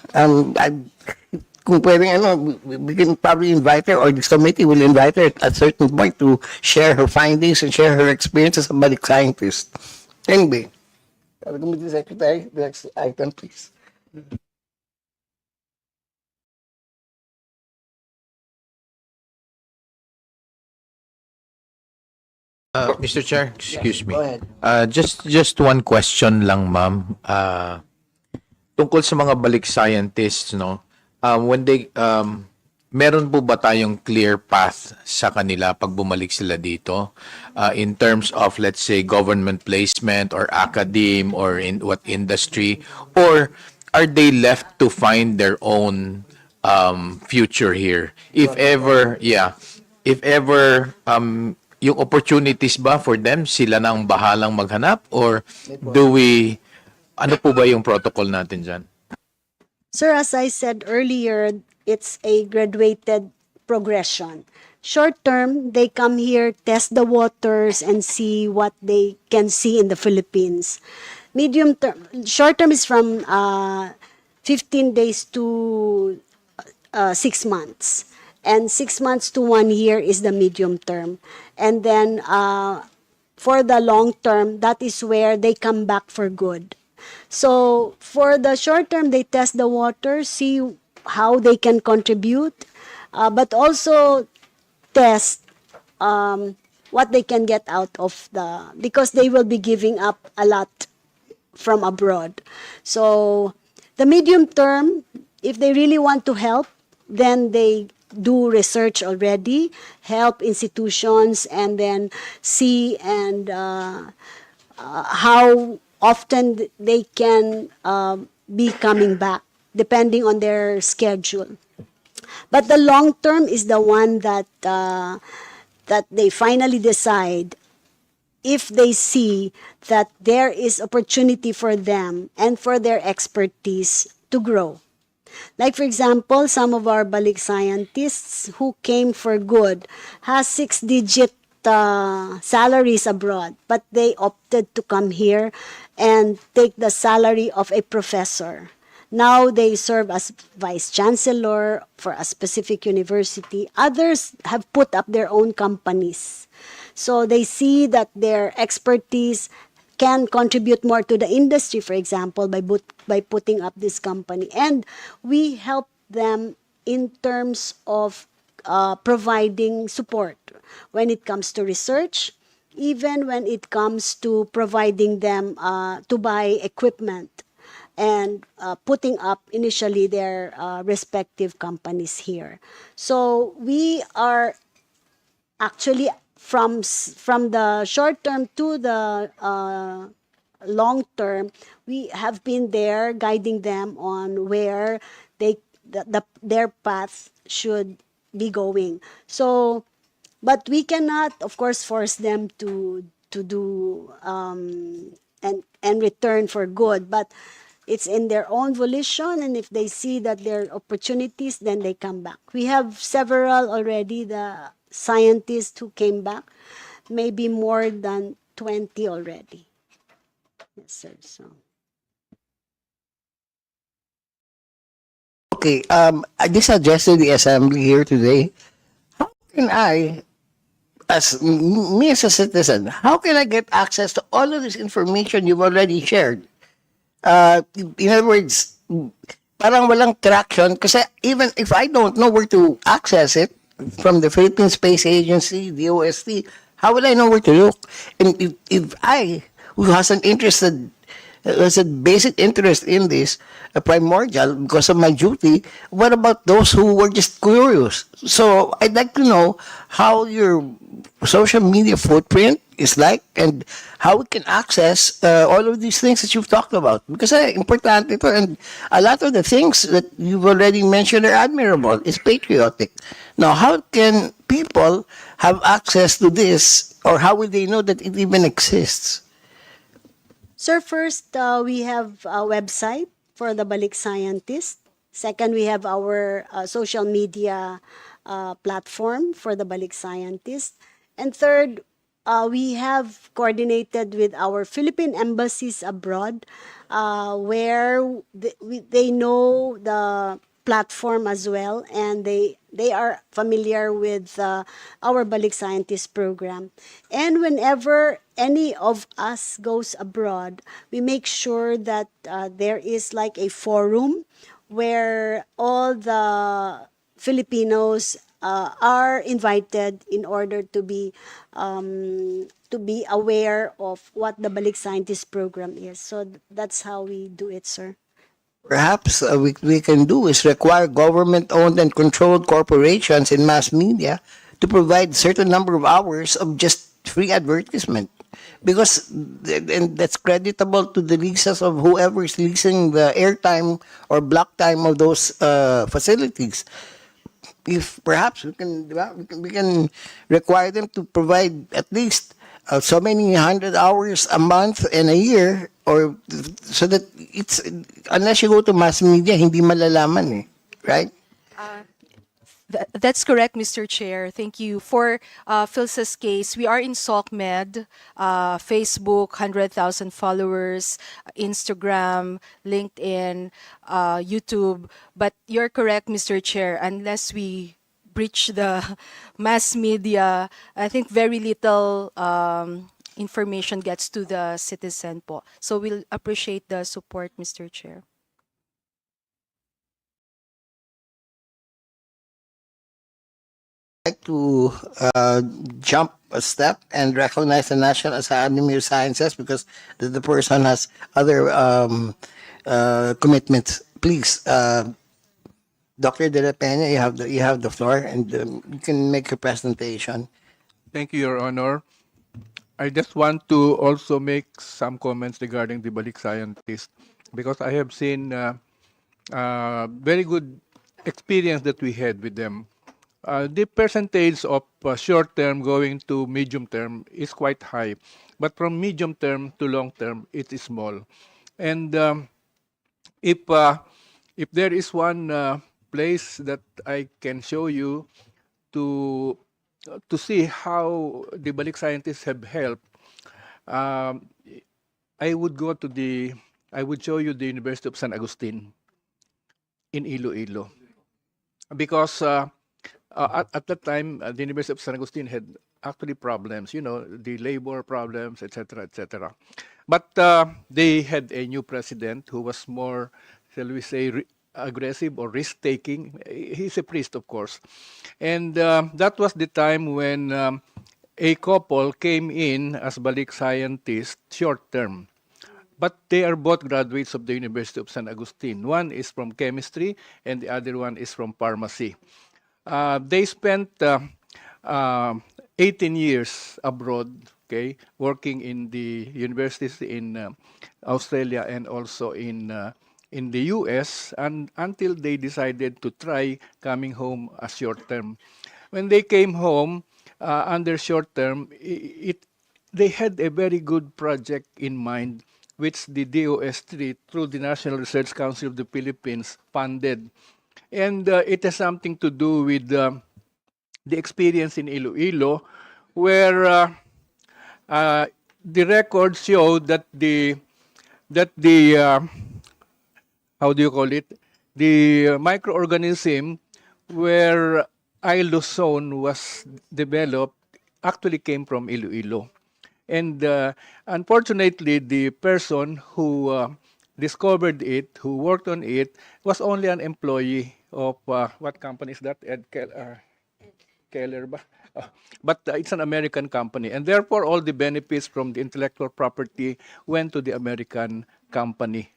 Kung pwedeng we can probably invite her or this committee will invite her at a certain point to share her findings and share her experiences as a balik scientist. Anyway, Committee Secretary, the next item, please. Mr. Chair, excuse me. Go ahead. Just one question lang, ma'am. Tungkol sa mga balik scientists, no? When they meron po ba tayong clear path sa kanila pag bumalik sila dito in terms of, let's say, government placement or academe or in what industry, or are they left to find their own future here if ever, yung opportunities ba for them, sila na ang bahalang maghanap, or ano po ba yung protocol natin dyan? Sir, as I said earlier, it's a graduated progression. Short term, they come here, test the waters, and see what they can see in the Philippines. Medium term, short term is from 15 days to 6 months. And 6 months to 1 year is the medium term. And then for the long term, that is where they come back for good. So for the short term, they test the water, see how they can contribute, but also test what they can get out of because they will be giving up a lot from abroad. So the medium term, if they really want to help, then they do research already, help institutions, and then see and how often they can be coming back, depending on their schedule. But the long term is the one that they finally decide if they see that there is opportunity for them and for their expertise to grow. Like, for example, some of our balik scientists who came for good has 6-digit salaries abroad, but they opted to come here and take the salary of a professor. Now they serve as vice chancellor for a specific university. Others have put up their own companies. So they see that their expertise can contribute more to the industry, for example, by putting up this company. And we help them in terms of providing support when it comes to research, even when it comes to providing them to buy equipment and putting up initially their respective companies here. So we are actually from the short term to the long term, we have been there guiding them on where their path should be going. So, but we cannot, of course, force them to do and return for good. But it's in their own volition, and if they see that there are opportunities, then they come back. We have several already, the scientists who came back, maybe more than 20 already. Yes, sir. So. Okay, I just suggested the assembly here today. How can I, me as a citizen, how can I get access to all of this information you've already shared? In other words, parang walang traction kasi even if I don't know where to access it from the Philippine Space Agency, DOST, how will I know where to look? And if I, who has an basic interest in this, a primordial because of my duty, what about those who were just curious? So I'd like to know how your social media footprint is like and how we can access all of these things that you've talked about. Because importante ito, and a lot of the things that you've already mentioned are admirable. It's patriotic. Now, how can people have access to this, or how will they know that it even exists? Sir, first, we have a website for the Balik Scientist. Second, we have our social media platform for the Balik Scientist. And third, we have coordinated with our Philippine embassies abroad, where they know the platform as well, and they are familiar with our Balik Scientist program. And whenever any of us goes abroad, we make sure that there is like a forum where all the Filipinos are invited in order to be aware of what the Balik Scientist program is. So that's how we do it, sir. Perhaps we can do is require government-owned and controlled corporations in mass media to provide certain number of hours of just free advertisement. Because and that's creditable to the leases of whoever is leasing the airtime or block time of those facilities. If perhaps we can require them to provide at least so many 100 hours a month and a year, or so that it's, unless you go to mass media, hindi malalaman, right? That's correct, Mr. Chair. Thank you. For Philsa's case, we are in SOCMED, Facebook, 100,000 followers, Instagram, LinkedIn, YouTube. But you're correct, Mr. Chair, unless we breach the mass media, I think very little information gets to the citizen po. So we'll appreciate the support, Mr. Chair. Like to jump a step and recognize the National Academy of Sciences because the person has other commitments. Please, Dr. De La Peña, you have the floor, and you can make your presentation. Thank you, Your Honor. I just want to also make some comments regarding the Balik Scientist because I have seen very good experience that we had with them. The percentage of short term going to medium term is quite high, but from medium term to long term, it is small. And if there is one place that I can show you to see how the Balik Scientists have helped, I would show you the University of San Agustin in Iloilo, because at that time the University of San Agustin had actually problems, the labor problems, etc., etc. But they had a new president who was more, shall we say, aggressive or risk-taking. He's a priest, of course. And that was the time when a couple came in as Balik Scientists short-term. But they are both graduates of the University of San Agustin. One is from chemistry and the other one is from pharmacy. They spent 18 years abroad, okay, working in the universities in Australia and also in the US, and until they decided to try coming home as short term. When they came home under short term, they had a very good project in mind, which the DOS3 through the National Research Council of the Philippines funded. And it has something to do with the experience in Iloilo, where the records show that the how do you call it? The microorganism where iLuzone was developed actually came from Iloilo. And unfortunately, the person who discovered it, who worked on it, was only an employee of what company is that? Keller ba? But it's an American company, and therefore all the benefits from the intellectual property went to the American company.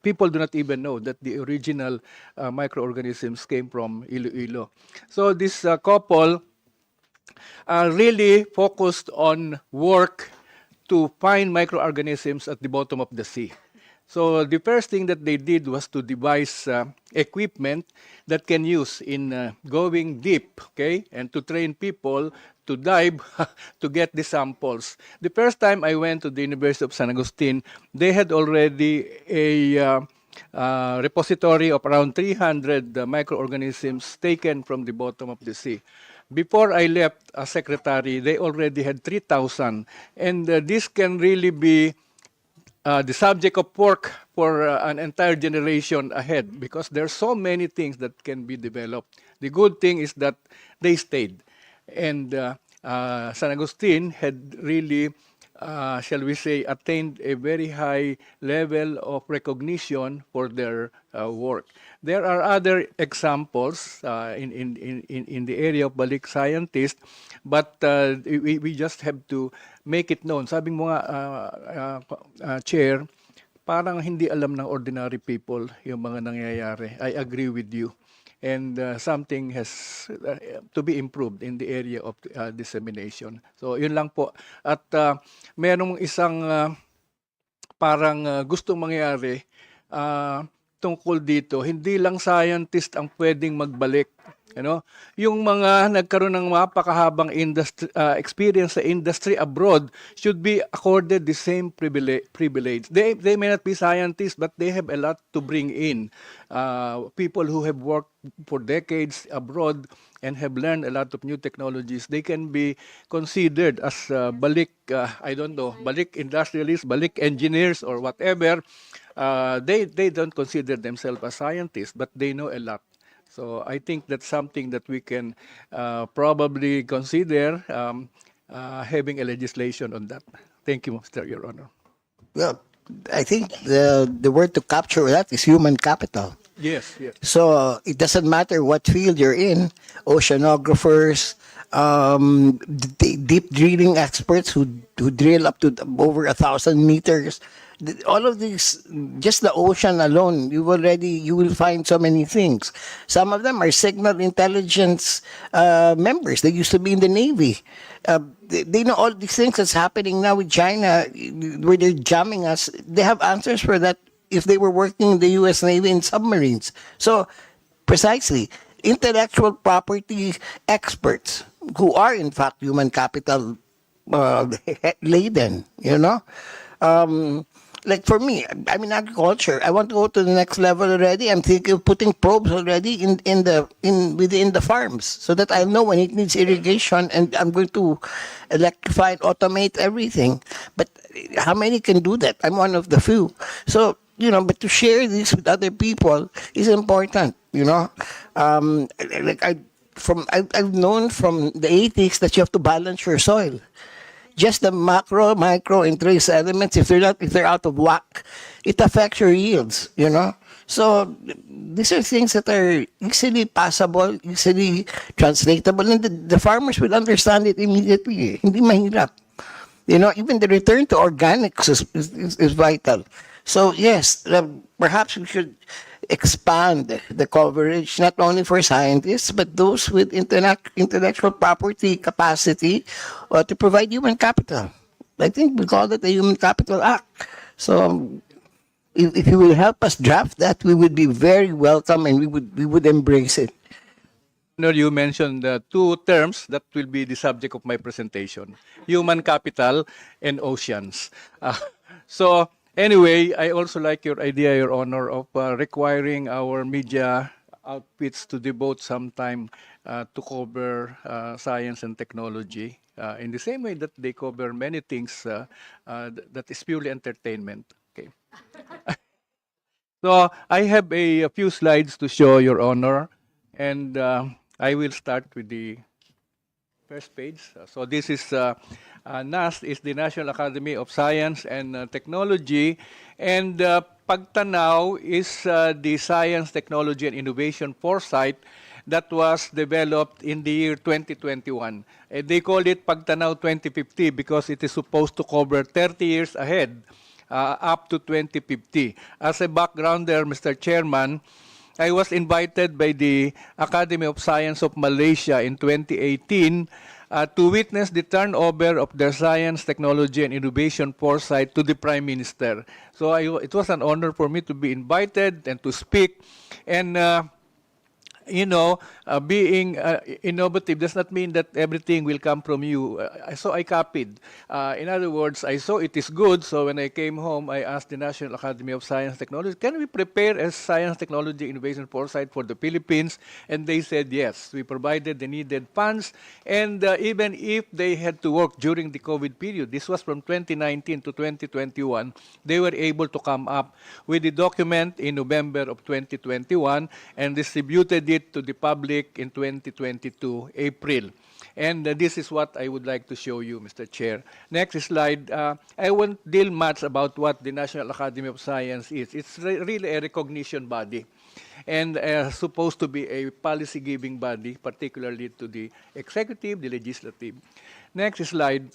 People do not even know that the original microorganisms came from Iloilo. So this couple really focused on work to find microorganisms at the bottom of the sea. So the first thing that they did was to devise equipment that can use in going deep, okay, and to train people to dive to get the samples. The first time I went to the University of San Agustin, they had already repository of around 300 microorganisms taken from the bottom of the sea. Before I left as secretary, they already had 3,000. And this can really be the subject of work for an entire generation ahead because there's so many things that can be developed. The good thing is that they stayed. And San Agustin had really, shall we say, attained a very high level of recognition for their work. There are other examples in the area of balik scientists, but we just have to make it known. Sabi mo nga, Chair, parang hindi alam ng ordinary people yung mga nangyayari. I agree with you. And something has to be improved in the area of dissemination. So yun lang po. At merong isang parang gustong mangyari tungkol dito. Hindi lang scientist ang pwedeng magbalik. Yung mga nagkaroon ng mapakahabang experience sa industry abroad should be accorded the same privilege. They may not be scientists, but they have a lot to bring in. People who have worked for decades abroad and have learned a lot of new technologies, they can be considered as balik industrialists, balik engineers, or whatever. They don't consider themselves as scientists, but they know a lot. So I think that's something that we can probably consider having a legislation on that. Thank you, Mr. Your Honor. Well, I think the word to capture that is human capital. Yes, yes. So it doesn't matter what field you're in, oceanographers, deep drilling experts who drill up to over 1,000 meters. All of these, just the ocean alone, you will find so many things. Some of them are signal intelligence members. They used to be in the Navy. They know all these things that's happening now with China, where they're jamming us. They have answers for that if they were working in the U.S. Navy in submarines. So, precisely, intellectual property experts who are, in fact, human capital laden, like for me, I'm in agriculture. I want to go to the next level already. I'm thinking of putting probes already within the farms so that I know when it needs irrigation, and I'm going to electrify and automate everything. But how many can do that? I'm one of the few. So, but to share this with other people is important. I've known from the 80s that you have to balance your soil. Just the macro, micro, and trace elements, if they're out of whack, it affects your yields, So these are things that are easily passable, easily translatable, and the farmers will understand it immediately. Hindi mahirap. Even the return to organics is vital. So yes, perhaps we should expand the coverage not only for scientists but those with intellectual property capacity to provide human capital. I think we call it the Human Capital Act. So if you will help us draft that, we would be very welcome and we would embrace it. You mentioned two terms that will be the subject of my presentation: human capital and oceans. So anyway, I also like your idea, Your Honor, of requiring our media outfits to devote some time to cover science and technology in the same way that they cover many things that is purely entertainment. Okay. So I have a few slides to show, Your Honor, and I will start with the first page. So this is NAST is the National Academy of Science and Technology, and Pagtanaw is the Science, Technology, and Innovation Foresight that was developed in the year 2021. They call it Pagtanaw 2050 because it is supposed to cover 30 years ahead, up to 2050. As a backgrounder, Mr. Chairman, I was invited by the Academy of Science of Malaysia in 2018 to witness the turnover of their Science, Technology, and Innovation Foresight to the Prime Minister. So it was an honor for me to be invited and to speak. And being innovative does not mean that everything will come from you. So I copied. In other words, I saw it is good. So when I came home, I asked the National Academy of Science and Technology, can we prepare a science, technology, innovation foresight for the Philippines? And they said yes. We provided the needed funds. And even if they had to work during the COVID period, this was from 2019 to 2021, they were able to come up with the document in November of 2021 and distributed it to the public in 2022, April. And this is what I would like to show you, Mr. Chair. Next slide. I won't deal much about what the National Academy of Science is. It's really a recognition body and supposed to be a policy-giving body, particularly to the executive, the legislative. Next slide.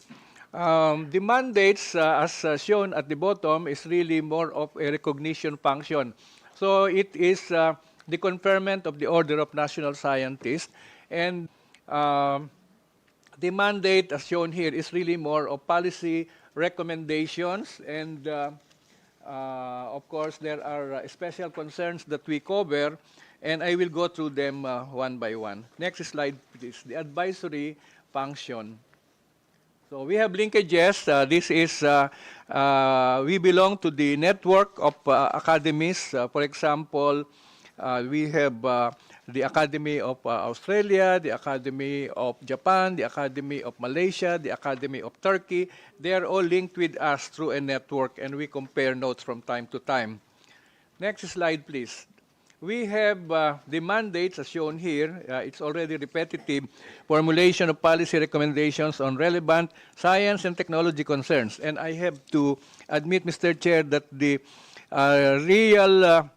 The mandates, as shown at the bottom, is really more of a recognition function. So it is the conferment of the Order of National Scientists, and the mandate, as shown here, is really more of policy recommendations, and of course, there are special concerns that we cover, and I will go through them one by one. Next slide, please. The advisory function. So we have linkages. This is, we belong to the network of academies. For example, we have the Academy of Australia, the Academy of Japan, the Academy of Malaysia, the Academy of Turkey. They are all linked with us through a network, and we compare notes from time to time. Next slide, please. We have the mandates as shown here. It's already repetitive. Formulation of policy recommendations on relevant science and technology concerns. And I have to admit, Mr. Chair, that the real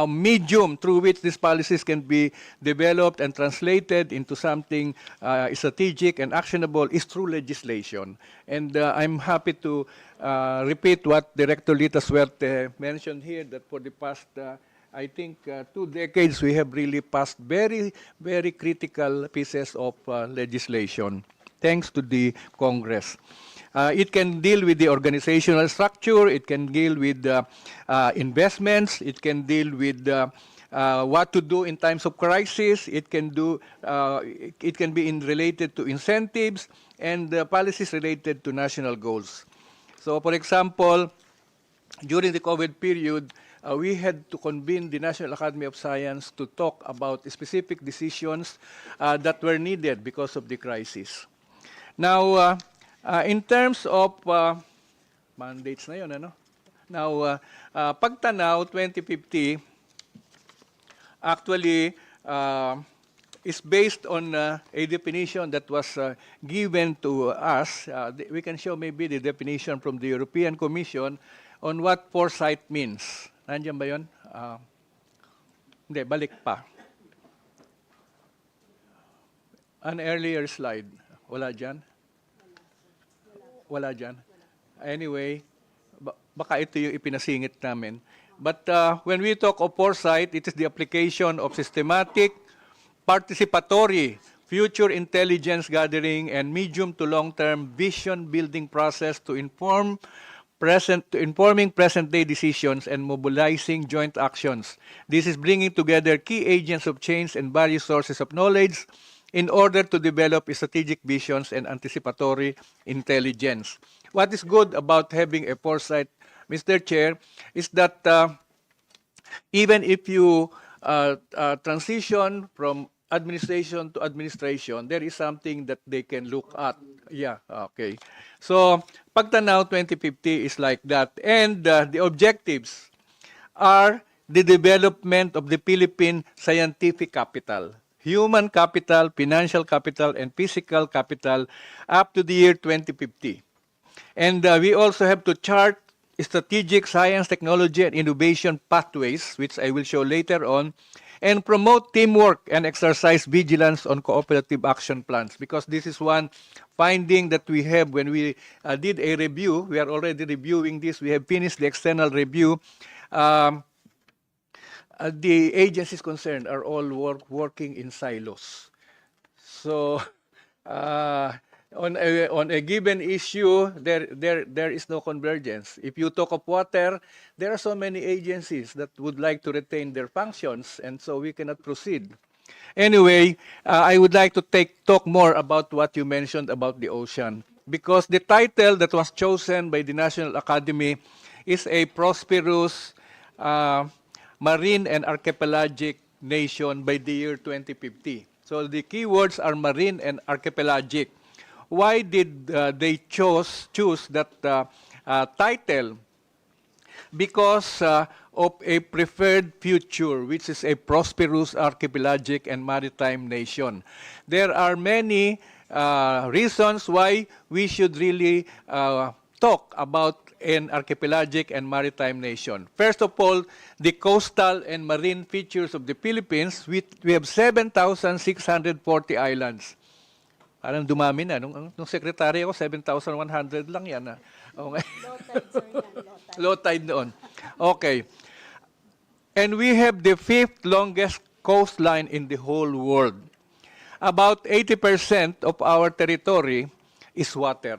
medium through which these policies can be developed and translated into something strategic and actionable is through legislation. And I'm happy to repeat what Director Lita Suerte mentioned here, that for the past, I think, 2 decades, we have really passed very, very critical pieces of legislation, thanks to the Congress. It can deal with the organizational structure. It can deal with investments. It can deal with what to do in times of crisis. It can do. It can be related to incentives and policies related to national goals. So, for example, during the COVID period, we had to convene the National Academy of Science to talk about specific decisions that were needed because of the crisis. Now, in terms of mandates na yun, ano? Now, Pagtanaw 2050 actually is based on a definition that was given to us. We can show maybe the definition from the European Commission on what foresight means. Nandiyan ba yun? Hindi, balik pa. An earlier slide. Wala dyan? Wala dyan. Anyway, baka ito yung ipinasingit namin. But when we talk of foresight, it is the application of systematic, participatory, future intelligence gathering, and medium to long-term vision building process to informing present-day decisions and mobilizing joint actions. This is bringing together key agents of change and various sources of knowledge in order to develop strategic visions and anticipatory intelligence. What is good about having a foresight, Mr. Chair, is that even if you transition from administration to administration, there is something that they can look at. Yeah, okay. So, Pagtanaw 2050 is like that. And the objectives are the development of the Philippine scientific capital, human capital, financial capital, and physical capital up to the year 2050. And we also have to chart strategic science, technology, and innovation pathways, which I will show later on, and promote teamwork and exercise vigilance on cooperative action plans, because this is one finding that we have when we did a review. We are already reviewing this. We have finished the external review. The agencies concerned are all working in silos. So on a given issue, there is no convergence. If you talk of water, there are so many agencies that would like to retain their functions, and so we cannot proceed. Anyway, I would like to talk more about what you mentioned about the ocean, because the title that was chosen by the National Academy is a prosperous marine and archipelagic nation by the year 2050. So the keywords are marine and archipelagic. Why did they choose that title? Because of a preferred future, which is a prosperous archipelagic and maritime nation. There are many reasons why we should really talk about an archipelagic and maritime nation. First of all, the coastal and marine features of the Philippines. We have 7,640 islands. Parang dumami na. Nung secretary ako, 7,100 lang yan. Okay. Low tide noon. Okay. And we have the 5th longest coastline in the whole world. About 80% of our territory is water.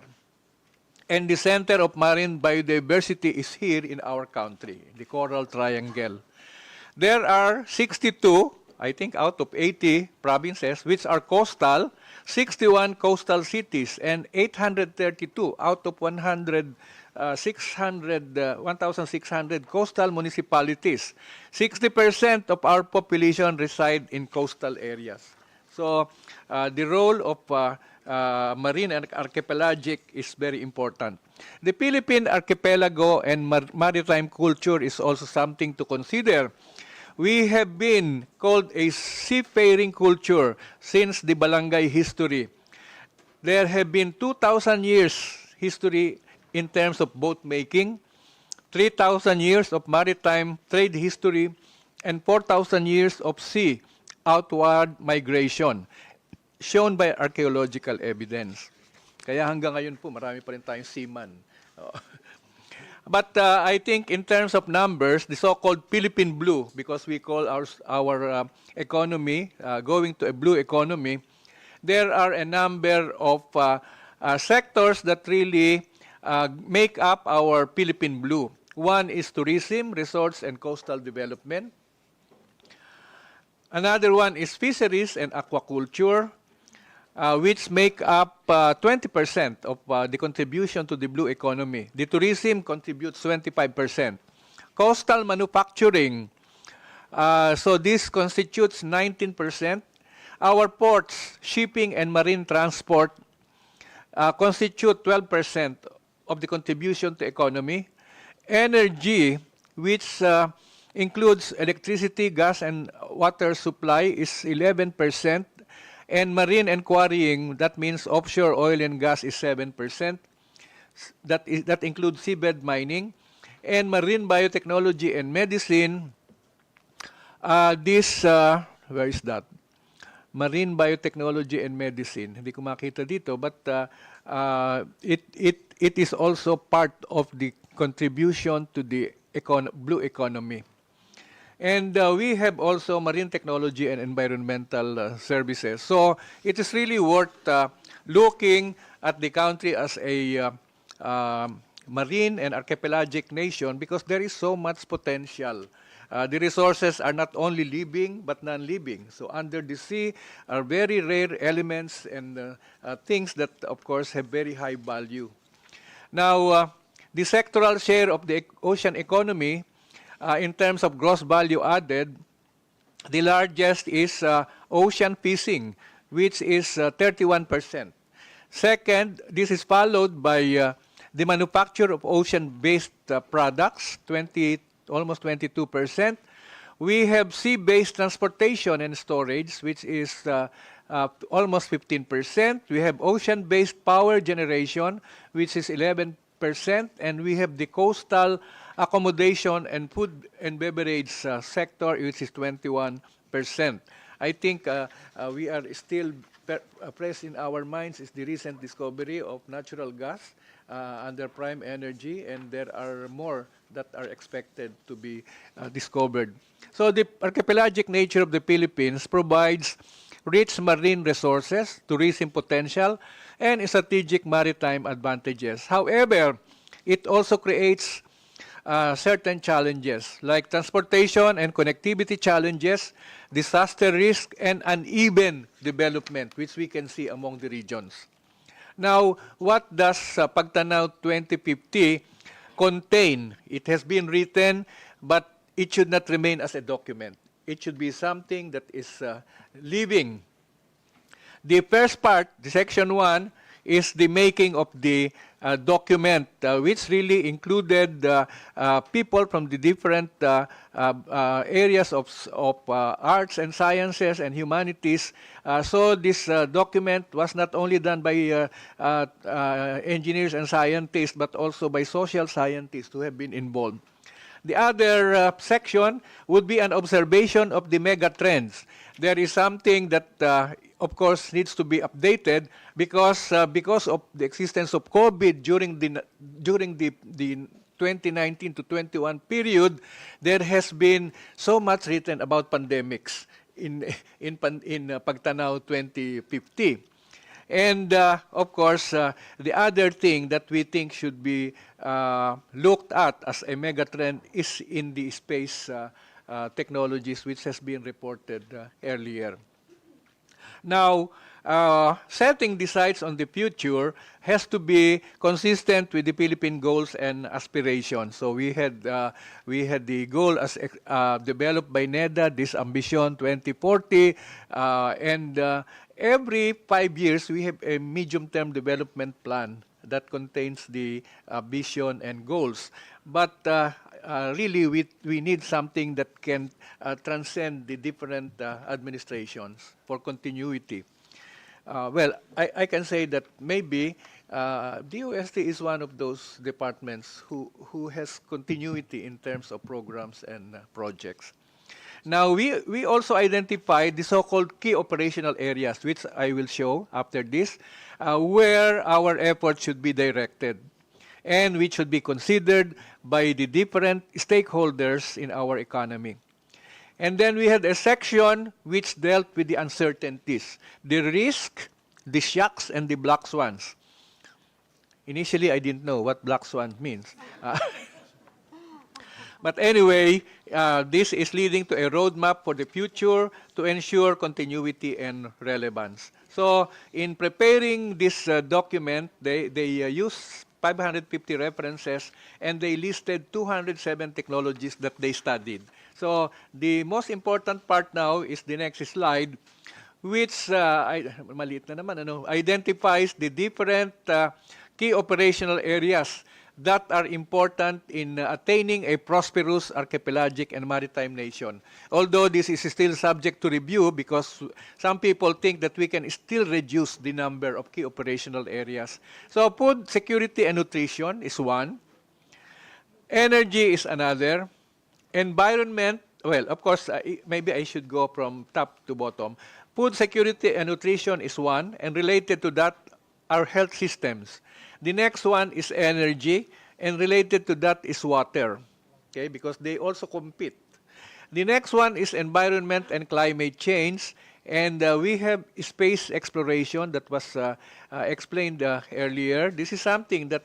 And the center of marine biodiversity is here in our country, the Coral Triangle. There are 62, I think out of 80 provinces, which are coastal, 61 coastal cities, and 832 out of 1,600 coastal municipalities. 60% of our population reside in coastal areas. So the role of marine and archipelagic is very important. The Philippine archipelago and maritime culture is also something to consider. We have been called a seafaring culture since the Balangay history. There have been 2,000 years history in terms of boat making, 3,000 years of maritime trade history, and 4,000 years of sea outward migration, shown by archaeological evidence. Kaya hanggang ngayon po, marami pa rin tayong seaman. But I think in terms of numbers, the so-called Philippine Blue, because we call our economy going to a blue economy, there are a number of sectors that really make up our Philippine Blue. One is tourism, resorts, and coastal development. Another one is fisheries and aquaculture, which make up 20% of the contribution to the blue economy. The tourism contributes 25%. Coastal manufacturing, so this constitutes 19%. Our ports, shipping, and marine transport constitute 12% of the contribution to economy. Energy, which includes electricity, gas, and water supply, is 11%. And marine and quarrying, that means offshore oil and gas, is 7%. That includes seabed mining. And marine biotechnology and medicine, where is that? Marine biotechnology and medicine. Hindi ko makita dito, but it is also part of the contribution to the blue economy. And we have also marine technology and environmental services. So it is really worth looking at the country as a marine and archipelagic nation because there is so much potential. The resources are not only living but non-living. So under the sea are very rare elements and things that, of course, have very high value. Now, the sectoral share of the ocean economy in terms of gross value added, the largest is ocean fishing, which is 31%. Second, this is followed by the manufacture of ocean-based products, almost 22%. We have sea-based transportation and storage, which is almost 15%. We have ocean-based power generation, which is 11%. And we have the coastal accommodation and food and beverage sector, which is 21%. I think we are still pressed in our minds is the recent discovery of natural gas under Prime Energy, and there are more that are expected to be discovered. So the archipelagic nature of the Philippines provides rich marine resources, tourism potential, and strategic maritime advantages. However, it also creates certain challenges like transportation and connectivity challenges, disaster risk, and uneven development, which we can see among the regions. Now, what does Pagtanaw 2050 contain? It has been written, but it should not remain as a document. It should be something that is living. The first part, the section 1, is the making of the document, which really included people from the different areas of arts and sciences and humanities. So this document was not only done by engineers and scientists, but also by social scientists who have been involved. The other section would be an observation of the mega trends. There is something that, of course, needs to be updated because of the existence of COVID during the 2019 to 21 period. There has been so much written about pandemics in Pagtanaw 2050. And of course, the other thing that we think should be looked at as a megatrend is in the space technologies, which has been reported earlier. Now, setting the sights on the future has to be consistent with the Philippine goals and aspirations. So we had the goal as developed by NEDA, this Ambition 2040, and every 5 years we have a medium-term development plan that contains the vision and goals. But really, we need something that can transcend the different administrations for continuity. Well, I can say that maybe DOST is one of those departments who has continuity in terms of programs and projects. Now, we also identified the so-called key operational areas, which I will show after this, where our efforts should be directed and which should be considered by the different stakeholders in our economy. And then we had a section which dealt with the uncertainties, the risk, the shocks, and the black swans. Initially, I didn't know what black swan means. But anyway, this is leading to a roadmap for the future to ensure continuity and relevance. So in preparing this document, they used 550 references, and they listed 207 technologies that they studied. So the most important part now is the next slide, which maliit na naman, identifies the different key operational areas that are important in attaining a prosperous archipelagic and maritime nation. Although this is still subject to review because some people think that we can still reduce the number of key operational areas. So food security and nutrition is one. Energy is another. Environment, well, of course, maybe I should go from top to bottom. Food security and nutrition is one, and related to that are health systems. The next one is energy, and related to that is water, okay, because they also compete. The next one is environment and climate change, and we have space exploration that was explained earlier. This is something that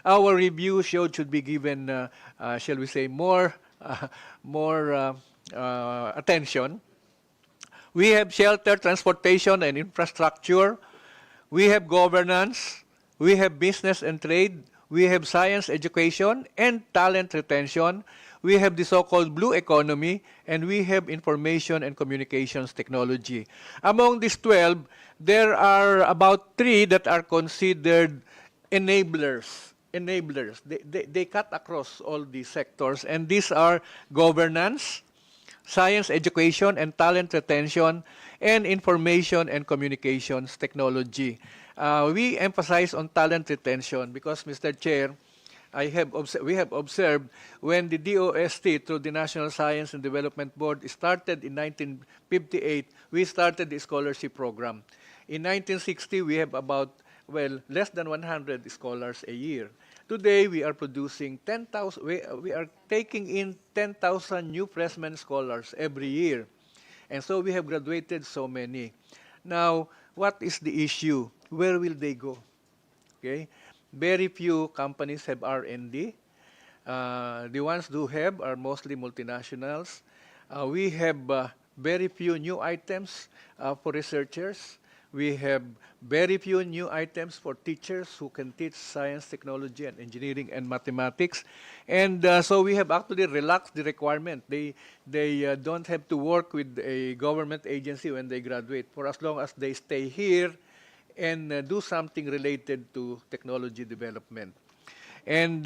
our review showed should be given, shall we say, more attention. We have shelter, transportation, and infrastructure. We have governance. We have business and trade. We have science education and talent retention. We have the so-called blue economy, and we have information and communications technology. Among these 12, there are about 3 that are considered enablers. They cut across all these sectors, and these are governance, science education and talent retention, and information and communications technology. We emphasize on talent retention because, Mr. Chair, we have observed when the DOST, through the National Science and Development Board, started in 1958, we started the scholarship program. In 1960, we have about, well, less than 100 scholars a year. Today, we are producing 10,000, we are taking in 10,000 new freshman scholars every year. And so we have graduated so many. Now, what is the issue? Where will they go? Okay, very few companies have R&D. The ones who have are mostly multinationals. We have very few new items for researchers. We have very few new items for teachers who can teach science, technology, and engineering and mathematics. And so we have actually relaxed the requirement. They don't have to work with a government agency when they graduate, for as long as they stay here and do something related to technology development. And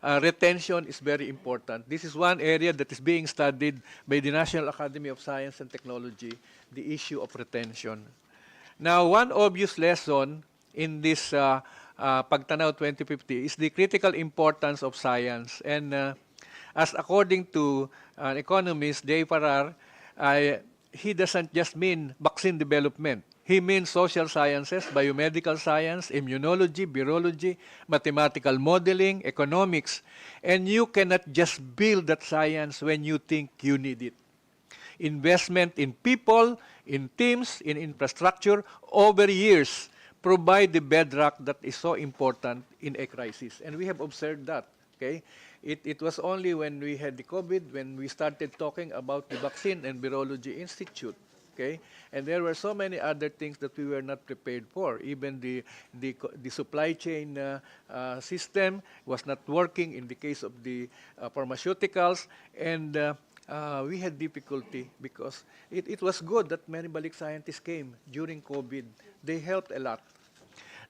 retention is very important. This is one area that is being studied by the National Academy of Science and Technology, the issue of retention. Now, one obvious lesson in this Pagtanaw 2050 is the critical importance of science. And as according to an economist, Jay Farrar, he doesn't just mean vaccine development. He means social sciences, biomedical science, immunology, virology, mathematical modeling, economics. And you cannot just build that science when you think you need it. Investment in people, in teams, in infrastructure over years provide the bedrock that is so important in a crisis. And we have observed that. Okay? It was only when we had the COVID when we started talking about the Vaccine and Virology Institute. Okay? And there were so many other things that we were not prepared for. Even the supply chain system was not working in the case of the pharmaceuticals. And we had difficulty because it was good that many Balik scientists came during COVID. They helped a lot.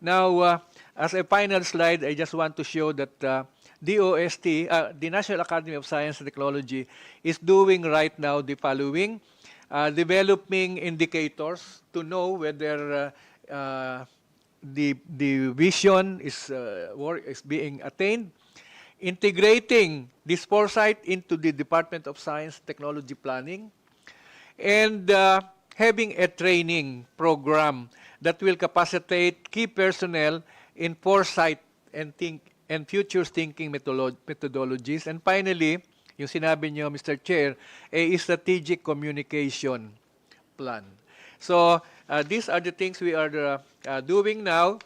Now, as a final slide, I just want to show that DOST, the National Academy of Science and Technology, is doing right now the following. Developing indicators to know whether the vision is being attained, integrating this foresight into the Department of Science and Technology Planning, and having a training program that will capacitate key personnel in foresight and futures thinking methodologies. And finally, yung sinabi niyo, Mr. Chair, a strategic communication plan. So these are the things we are doing now.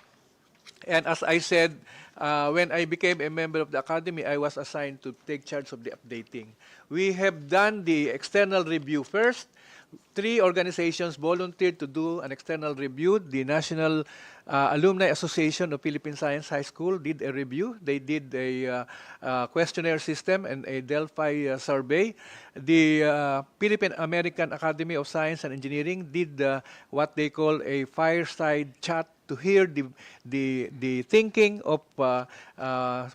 And as I said, when I became a member of the Academy, I was assigned to take charge of the updating. We have done the external review first. 3 organizations volunteered to do an external review. The National Alumni Association of Philippine Science High School did a review. They did a questionnaire system and a Delphi survey. The Philippine American Academy of Science and Engineering did what they call a fireside chat to hear the thinking of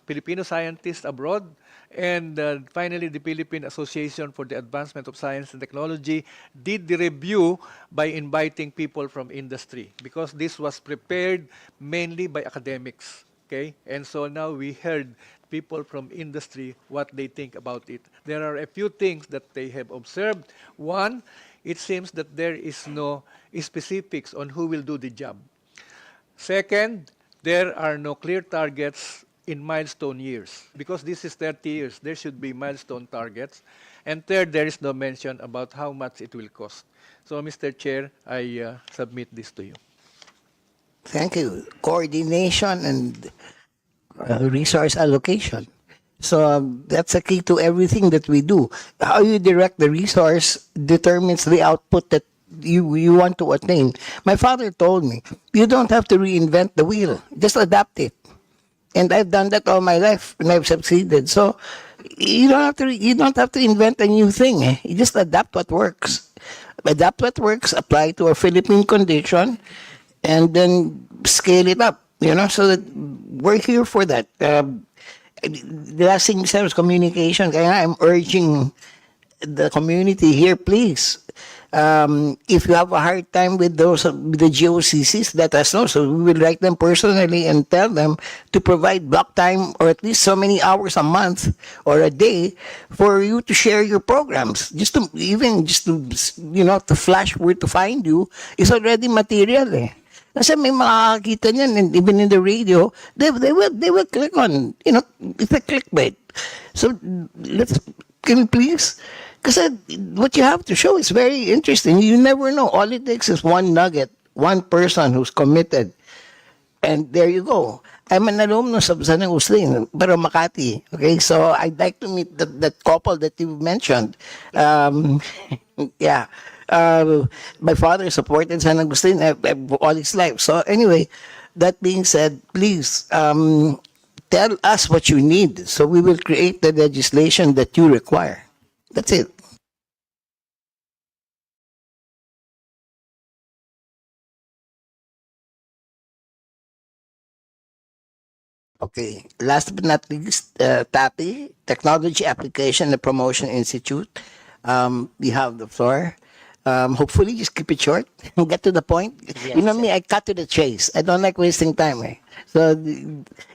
Filipino scientists abroad. And finally, the Philippine Association for the Advancement of Science and Technology did the review by inviting people from industry because this was prepared mainly by academics. Okay? And so now we heard people from industry what they think about it. There are a few things that they have observed. One, it seems that there is no specifics on who will do the job. Second, there are no clear targets in milestone years. Because this is 30 years, there should be milestone targets. And third, there is no mention about how much it will cost. So, Mr. Chair, I submit this to you. Thank you. Coordination and resource allocation. So that's a key to everything that we do. How you direct the resource determines the output that you want to attain. My father told me, you don't have to reinvent the wheel, just adapt it. And I've done that all my life, and I've succeeded. So you don't have to invent a new thing. You just adapt what works. Adapt what works, apply to a Philippine condition, and then scale it up. So that we're here for that. The last thing you said was communication. Kaya I'm urging the community here, please. If you have a hard time with the GOCCs, let us know. So we will write them personally and tell them to provide block time or at least so many hours a month or a day for you to share your programs. To flash where to find you is already material. Kasi may makakakita niyan, and even in the radio, they will click on, it's a clickbait. So can you please Because what you have to show is very interesting. You never know. All it takes is one nugget, one person who's committed, and there you go. I'm an alumnus of San Agustin, pero Makati. Okay, so I'd like to meet that couple that you mentioned. Yeah. My father supported San Agustin all his life. So anyway, that being said, please tell us what you need so we will create the legislation that you require. That's it. Okay. Last but not least, TAPI, Technology Application and Promotion Institute. You have the floor. Hopefully, just keep it short. Get to the point. You know me, I cut to the chase. I don't like wasting time. Eh? So,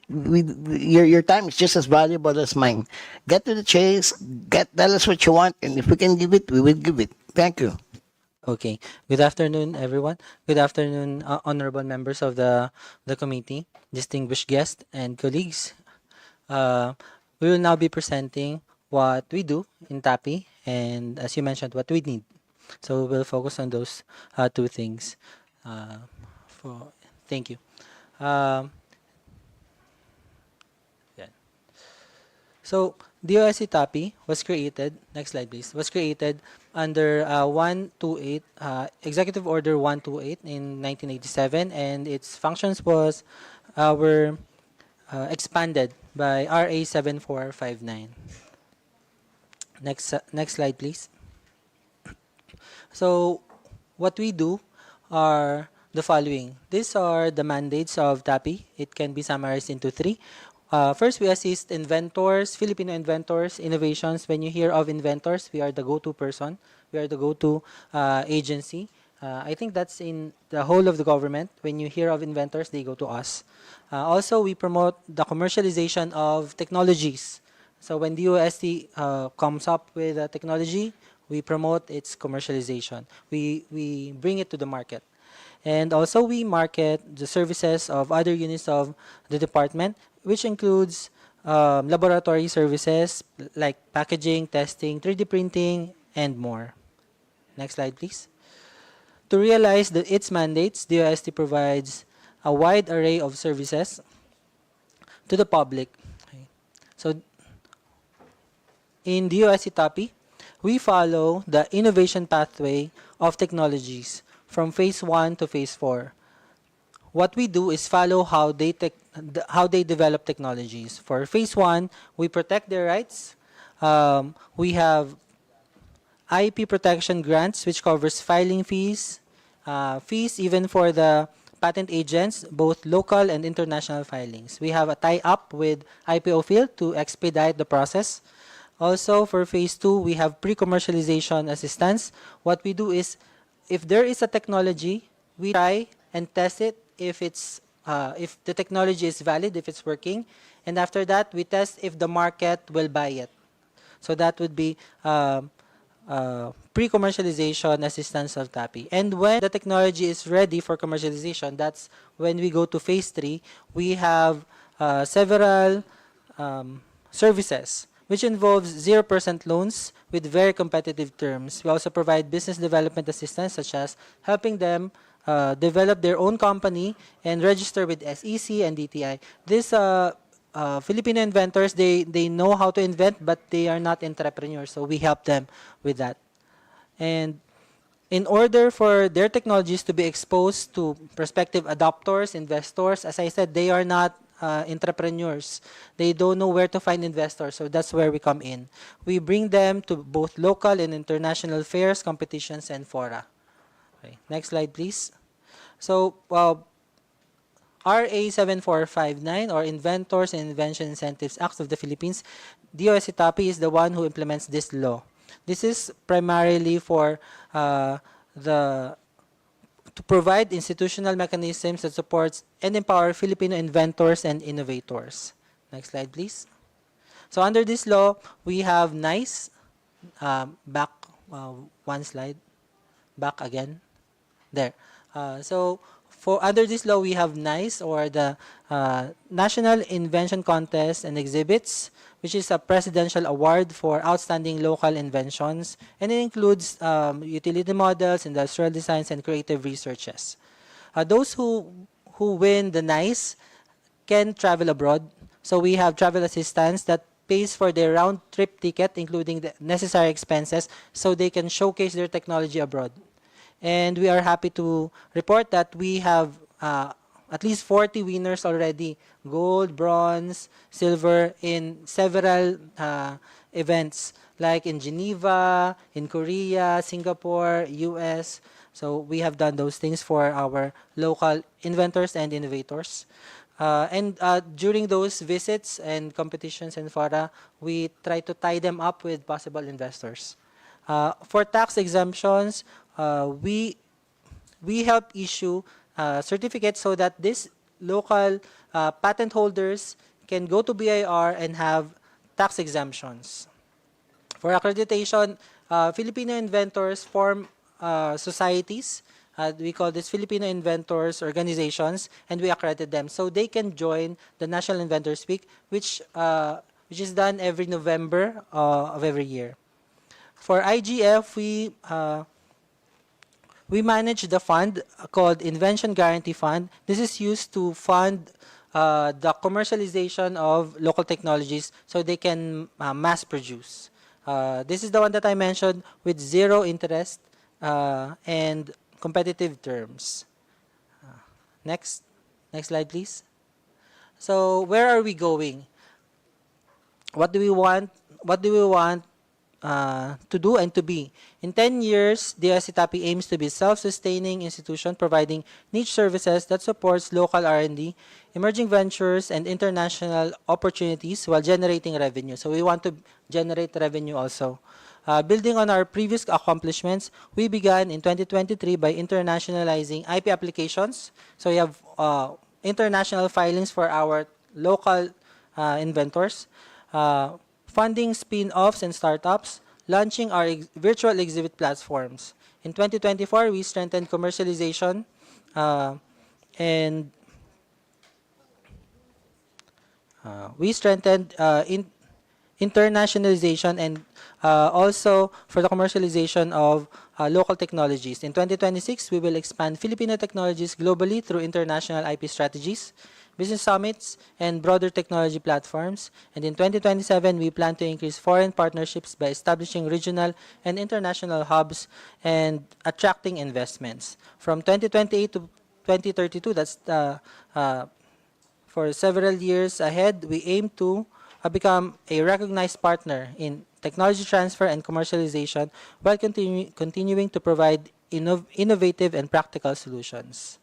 your time is just as valuable as mine. Get to the chase. Tell us what you want, and if we can give it, we will give it. Thank you. Okay. Good afternoon, everyone. Good afternoon, honorable members of the committee, distinguished guests, and colleagues. Uh, we will now be presenting what we do in TAPI, and as you mentioned, what we need. So we'll focus on those two things. For thank you. Um, yeah. So DOSC TAPI was created, next slide please, was created under 128, Executive Order 128 in 1987, and its functions were expanded by RA 7459. Next slide please. So what we do are the following. These are the mandates of TAPI. It can be summarized into three. First, we assist inventors, Filipino inventors, innovations. When you hear of inventors, we are the go-to person. We are the go-to agency. I think that's in the whole of the government. When you hear of inventors, they go to us. Also, we promote the commercialization of technologies. So when DOST comes up with a technology, we promote its commercialization. We bring it to the market. And also we market the services of other units of the department, which includes laboratory services like packaging, testing, 3D printing, and more. Next slide, please. To realize its mandates, DOST provides a wide array of services to the public. Okay. So in DOST TAPI, we follow the innovation pathway of technologies from phase 1 to phase 4. What we do is follow how they develop technologies. For phase 1, we protect their rights. We have IP protection grants, which covers filing fees, fees even for the patent agents, both local and international filings. We have a tie-up with IPO Field to expedite the process. Also, for phase 2, we have pre-commercialization assistance. What we do is, if there is a technology, we try and test it if the technology is valid, if it's working, and after that, we test if the market will buy it. So that would be pre-commercialization assistance of TAPI. And when the technology is ready for commercialization, that's when we go to phase 3. We have several services, which involves 0% loans with very competitive terms. We also provide business development assistance, such as helping them develop their own company and register with SEC and DTI. These Filipino inventors, they know how to invent, but they are not entrepreneurs, so we help them with that. And in order for their technologies to be exposed to prospective adopters, investors, as I said, they are not entrepreneurs. They don't know where to find investors, so that's where we come in. We bring them to both local and international fairs, competitions, and fora. Okay, next slide, please. So, RA 7459, or Inventors and Invention Incentives Act of the Philippines, DOST TAPI is the one who implements this law. This is primarily for to provide institutional mechanisms that supports and empower Filipino inventors and innovators. Next slide, please. So under this law, we have NICE. Back one slide. Back again. There. So for under this law, we have NICE, or the National Invention Contest and Exhibits, which is a presidential award for outstanding local inventions, and it includes utility models, industrial designs, and creative researches. Those who win the NICE can travel abroad. So we have travel assistance that pays for their round trip ticket, including the necessary expenses, so they can showcase their technology abroad. And we are happy to report that we have at least 40 winners already, gold, bronze, silver, in several events, like in Geneva, in Korea, Singapore, US. So we have done those things for our local inventors and innovators. And during those visits and competitions and fora, we try to tie them up with possible investors. For tax exemptions, we help issue certificates so that these local patent holders can go to BIR and have tax exemptions. For accreditation, Filipino inventors form societies. We call this Filipino Inventors Organizations, and we accredit them so they can join the National Inventors Week, which is done every November of every year. For IGF, we manage the fund called Invention Guarantee Fund. This is used to fund the commercialization of local technologies so they can mass produce. This is the one that I mentioned with zero interest and competitive terms. Next slide, please. So where are we going? What do we want? What do we want to do and to be? In 10 years, DSITAPI aims to be self-sustaining institution providing niche services that supports local R&D, emerging ventures, and international opportunities while generating revenue. So we want to generate revenue also. Building on our previous accomplishments, we began in 2023 by internationalizing IP applications. So we have international filings for our local inventors, funding spin-offs and startups, launching our virtual exhibit platforms. In 2024, we strengthened commercialization and we strengthened internationalization and also for the commercialization of local technologies. In 2026, we will expand Filipino technologies globally through international IP strategies, business summits, and broader technology platforms. And in 2027, we plan to increase foreign partnerships by establishing regional and international hubs and attracting investments. From 2028 to 2032, that's for several years ahead, we aim to become a recognized partner in technology transfer and commercialization while continuing to provide innovative and practical solutions.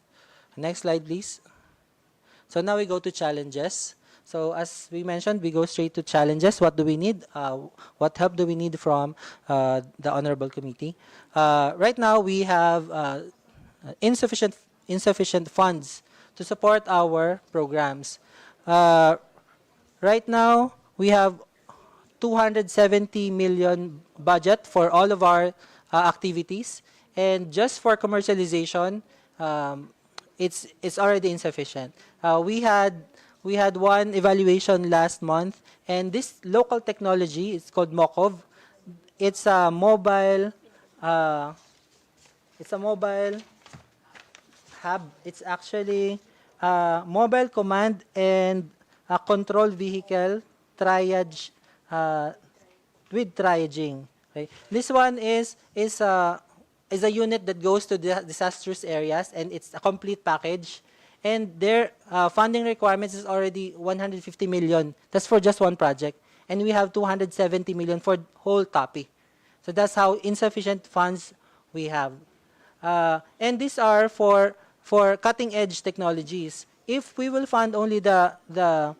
Next slide, please. So now we go to challenges. So as we mentioned, we go straight to challenges. What do we need? What help do we need from the Honorable Committee? Right now, we have insufficient funds to support our programs. Right now, we have 270 million budget for all of our activities, and just for commercialization, it's already insufficient. We had one evaluation last month, and this local technology is called Mokov. It's a mobile hub. It's actually a mobile command and a control vehicle triage with triaging. Okay. This one is a unit that goes to disastrous areas, and it's a complete package. And their funding requirements is already 150 million. That's for just one project. And we have 270 million for whole TAPI. So that's how insufficient funds we have. And these are for cutting edge technologies. If we will fund only the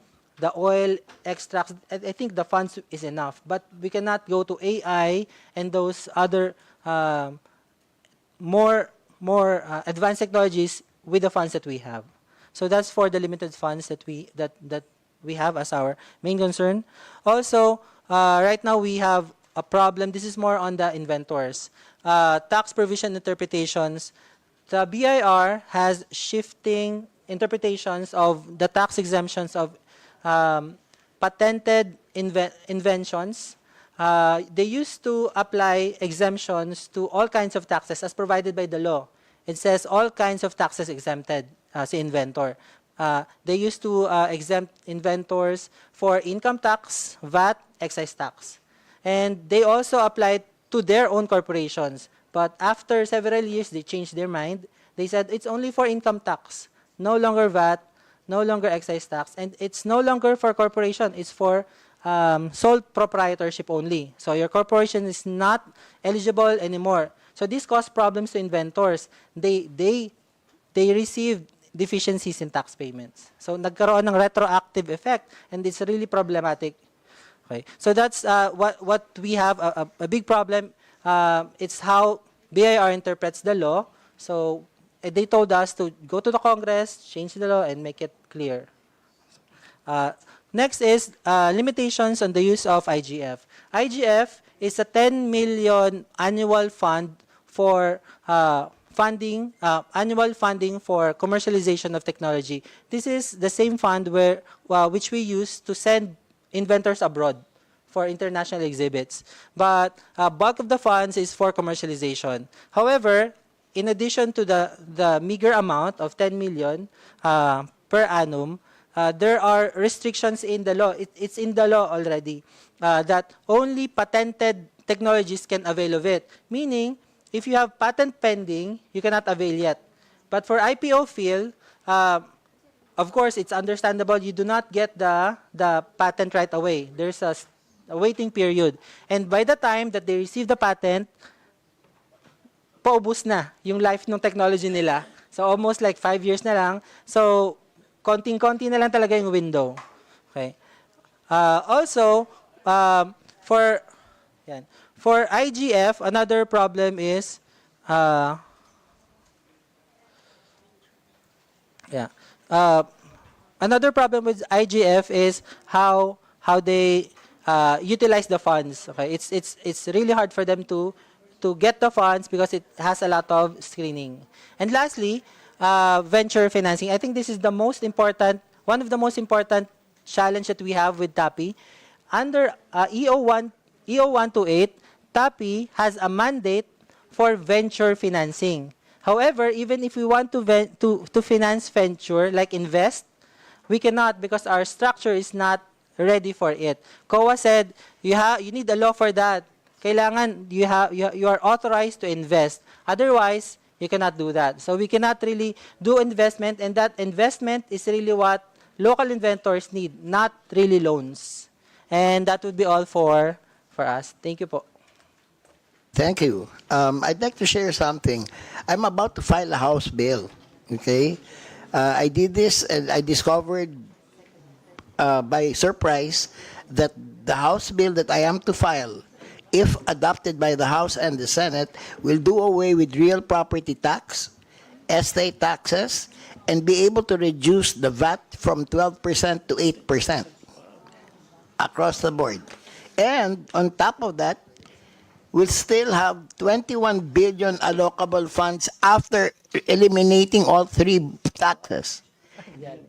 oil extracts, I think the funds is enough. But we cannot go to AI and those other more advanced technologies with the funds that we have. So that's for the limited funds that we have as our main concern. Also, right now we have a problem. This is more on the inventors. Tax provision interpretations the BIR has shifting interpretations of the tax exemptions of patented inventions. They used to apply exemptions to all kinds of taxes as provided by the law. It says all kinds of taxes exempted as inventor. They used to exempt inventors for income tax, VAT, excise tax. And they also applied to their own corporations. But after several years, they changed their mind. They said it's only for income tax, no longer VAT, no longer excise tax, and it's no longer for corporation. It's for sole proprietorship only. So your corporation is not eligible anymore. So this caused problems to inventors. They received deficiencies in tax payments. So nagkaroon ng retroactive effect, and it's really problematic. Okay, so that's what we have a big problem. It's how BIR interprets the law. So they told us to go to the Congress, change the law, and make it clear. Next is limitations on the use of IGF. IGF is a 10 million annual fund for annual funding for commercialization of technology. This is the same fund which we use to send inventors abroad for international exhibits. But bulk of the funds is for commercialization. However, in addition to the meager amount of 10 million per annum, there are restrictions in the law. It's in the law already that only patented technologies can avail of it. Meaning, if you have patent pending, you cannot avail yet. But for IPO field, of course, it's understandable you do not get the patent right away. There's a waiting period. And by the time that they receive the patent, paubos na yung life ng technology nila. So almost like 5 years na lang. So konting-konti na lang talaga yung window. Okay. Also, for IGF, another problem is another problem with IGF is how they utilize the funds. Okay, it's really hard for them to get the funds because it has a lot of screening. And lastly, venture financing. I think this is the most important, one of the most important challenge that we have with TAPI. Under EO 128, TAPI has a mandate for venture financing. However, even if we want to finance venture, like invest, we cannot because our structure is not ready for it. COA said you need a law for that. Kailangan you are authorized to invest. Otherwise, you cannot do that. So we cannot really do investment, and that investment is really what local inventors need, not really loans. And that would be all for us. Thank you po. Thank you. I'd like to share something. I'm about to file a House bill. Okay, I did this and I discovered by surprise that the House bill that I am to file, if adopted by the House and the Senate, will do away with real property tax, estate taxes, and be able to reduce the VAT from 12% to 8% across the board. And on top of that, we'll still have 21 billion allocable funds after eliminating all three taxes.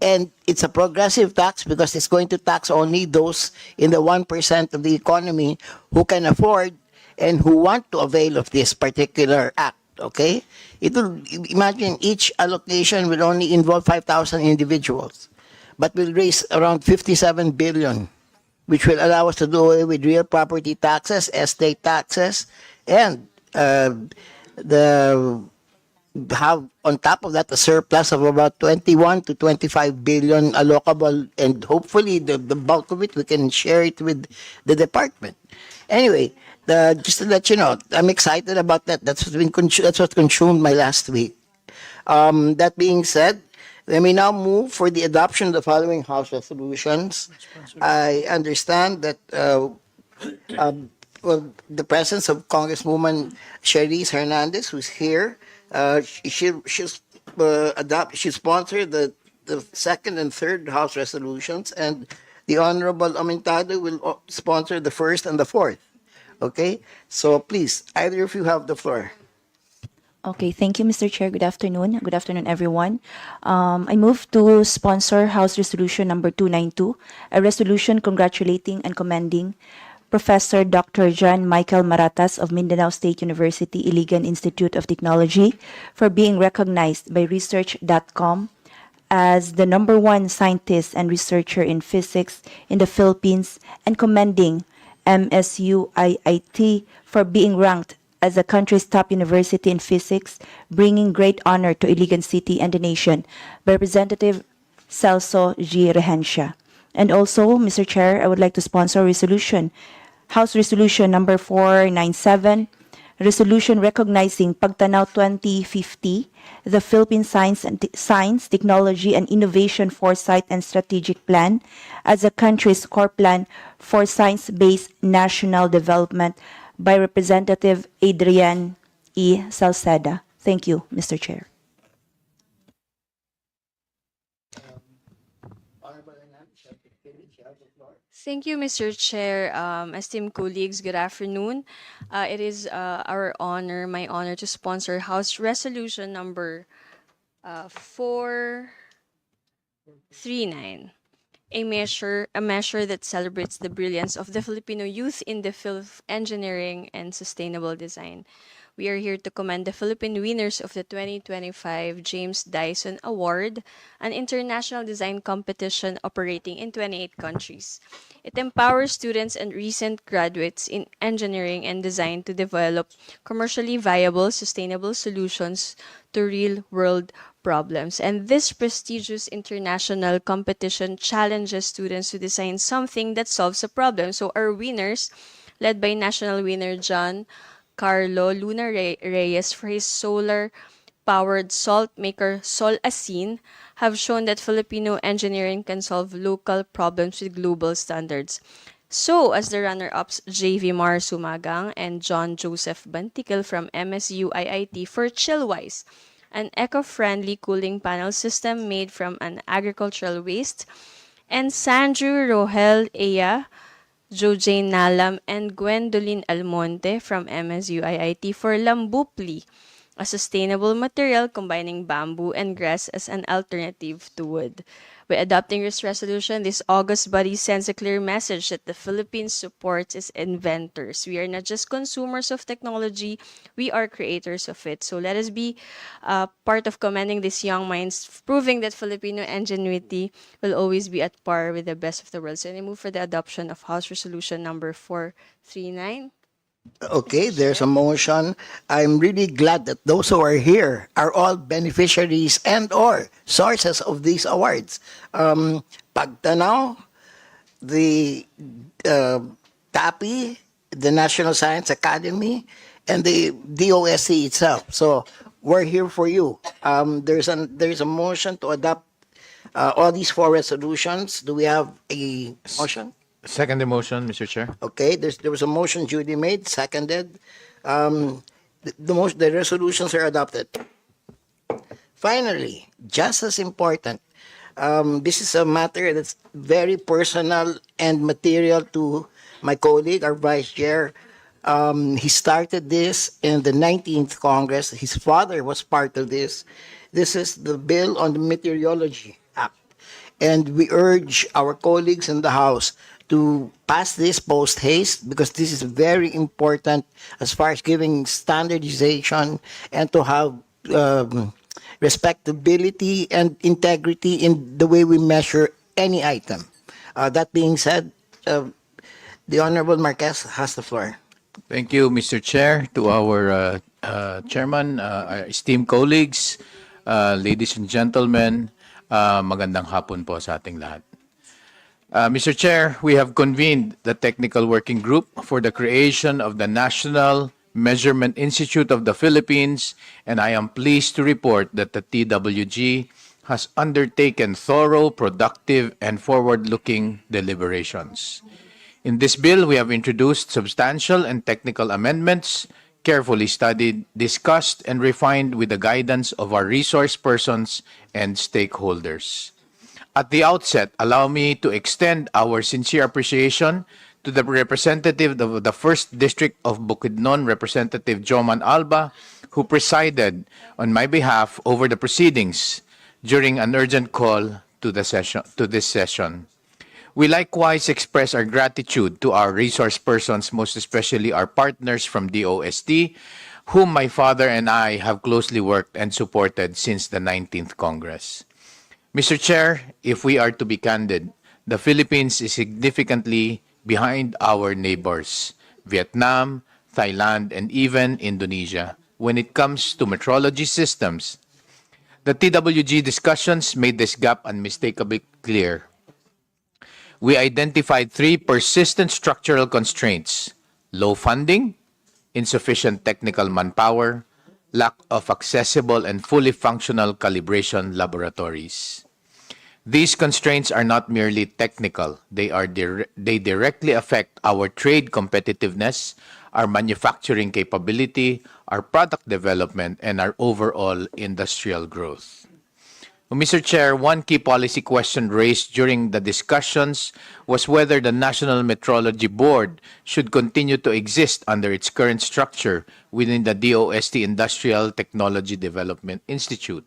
And it's a progressive tax because it's going to tax only those in the 1% of the economy who can afford and who want to avail of this particular act. Okay? It will, imagine each allocation will only involve 5,000 individuals, but will raise around 57 billion, which will allow us to do away with real property taxes, estate taxes, and have on top of that a surplus of about 21 to 25 billion allocable, and hopefully the bulk of it we can share it with the department. Anyway, just to let you know, I'm excited about that. That's what consumed my last week. That being said, let me now move for the adoption of the following House resolutions. I understand that the presence of Congresswoman Cherise Hernandez, who's here, she sponsored the second and third House resolutions, and the Honorable Amintado will sponsor the first and the fourth. Okay, so please, either of you have the floor. Okay, thank you, Mr. Chair. Good afternoon. Good afternoon, everyone. I move to sponsor House Resolution number 292, a resolution congratulating and commending Professor Dr. John Michael Maratas of Mindanao State University Iligan Institute of Technology for being recognized by Research.com as the #1 scientist and researcher in physics in the Philippines, and commending MSU-IIT for being ranked as the country's top university in physics, bringing great honor to Iligan City and the nation, by Representative Celso G. Rehencia. And also, Mr. Chair, I would like to sponsor House Resolution number 497, resolution recognizing Pagtanaw 2050, the Philippine Science, Technology, and Innovation Foresight and Strategic Plan as the country's core plan for science-based national development, by Representative Adrian E. Salceda. Thank you, Mr. Chair. Thank you, Mr. Chair. Esteemed colleagues, good afternoon. It is my honor to sponsor House Resolution number 439, a measure that celebrates the brilliance of the Filipino youth in the field of engineering and sustainable design. We are here to commend the Philippine winners of the 2025 James Dyson Award, an international design competition operating in 28 countries. It empowers students and recent graduates in engineering and design to develop commercially viable, sustainable solutions to real-world problems. And this prestigious international competition challenges students to design something that solves a problem. So our winners, led by national winner John Carlo Luna Reyes for his solar-powered salt maker Sol Asin, have shown that Filipino engineering can solve local problems with global standards. So, as the runner-ups, J.V. Mar Sumagang and John Joseph Bantikil from MSU IIT for Chillwise, an eco-friendly cooling panel system made from an agricultural waste, and Sandru Rohel Eya, Jojane Nalam, and Gwendolyn Almonte from MSU IIT for Lambupli, a sustainable material combining bamboo and grass as an alternative to wood. By adopting this resolution, this august body sends a clear message that the Philippines supports its inventors. We are not just consumers of technology, we are creators of it. So let us be part of commending these young minds, proving that Filipino ingenuity will always be at par with the best of the world. So I move for the adoption of House Resolution number 439. Okay, there's a motion. I'm really glad that those who are here are all beneficiaries and or sources of these awards. Pagtanaw, the TAPI, the National Science Academy, and the DOSC itself. So we're here for you. There's a motion to adopt all these 4 resolutions. Do we have a motion? Second the motion, Mr. Chair. Okay, there was a motion duly made, seconded. The resolutions are adopted. Finally, just as important, this is a matter that's very personal and material to my colleague, our vice chair. He started this in the 19th Congress. His father was part of this. This is the bill on the Meteorology Act. And we urge our colleagues in the House to pass this post haste, because this is very important as far as giving standardization and to have respectability and integrity in the way we measure any item. That being said, the Honorable Marquez has the floor. Thank you, Mr. Chair, to our chairman, our esteemed colleagues, ladies and gentlemen, magandang hapon po sa ating lahat. Mr. Chair, we have convened the Technical Working Group for the creation of the National Measurement Institute of the Philippines, and I am pleased to report that the TWG has undertaken thorough, productive, and forward-looking deliberations. In this bill, we have introduced substantial and technical amendments, carefully studied, discussed, and refined with the guidance of our resource persons and stakeholders. At the outset, allow me to extend our sincere appreciation to the representative of the 1st District of Bukidnon, Representative Joman Alba, who presided on my behalf over the proceedings during an urgent call to this session. We likewise express our gratitude to our resource persons, most especially our partners from DOST, whom my father and I have closely worked and supported since the 19th Congress. Mr. Chair, if we are to be candid, the Philippines is significantly behind our neighbors, Vietnam, Thailand, and even Indonesia, when it comes to metrology systems. The TWG discussions made this gap unmistakably clear. We identified 3 persistent structural constraints: low funding, insufficient technical manpower, lack of accessible and fully functional calibration laboratories. These constraints are not merely technical. They directly affect our trade competitiveness, our manufacturing capability, our product development, and our overall industrial growth. Mr. Chair, one key policy question raised during the discussions was whether the National Metrology Board should continue to exist under its current structure within the DOST Industrial Technology Development Institute.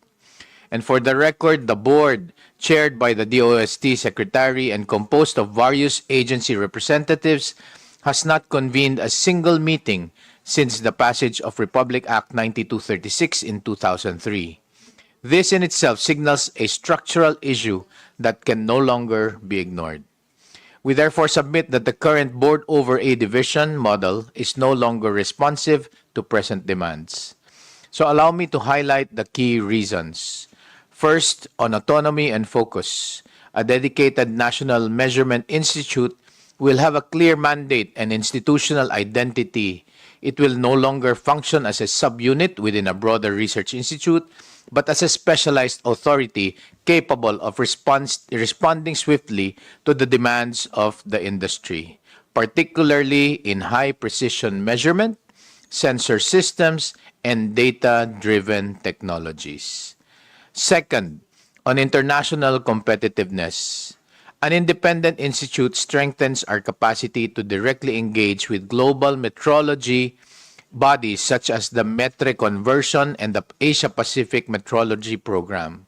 And for the record, the board, chaired by the DOST Secretary and composed of various agency representatives, has not convened a single meeting since the passage of Republic Act 9236 in 2003. This in itself signals a structural issue that can no longer be ignored. We therefore submit that the current board over a division model is no longer responsive to present demands. So allow me to highlight the key reasons. First, on autonomy and focus. A dedicated National Measurement Institute will have a clear mandate and institutional identity. It will no longer function as a subunit within a broader research institute, but as a specialized authority capable of responding swiftly to the demands of the industry, particularly in high-precision measurement, sensor systems, and data-driven technologies. Second, on international competitiveness. An independent institute strengthens our capacity to directly engage with global metrology bodies such as the METRE Conversion and the Asia Pacific Metrology Program.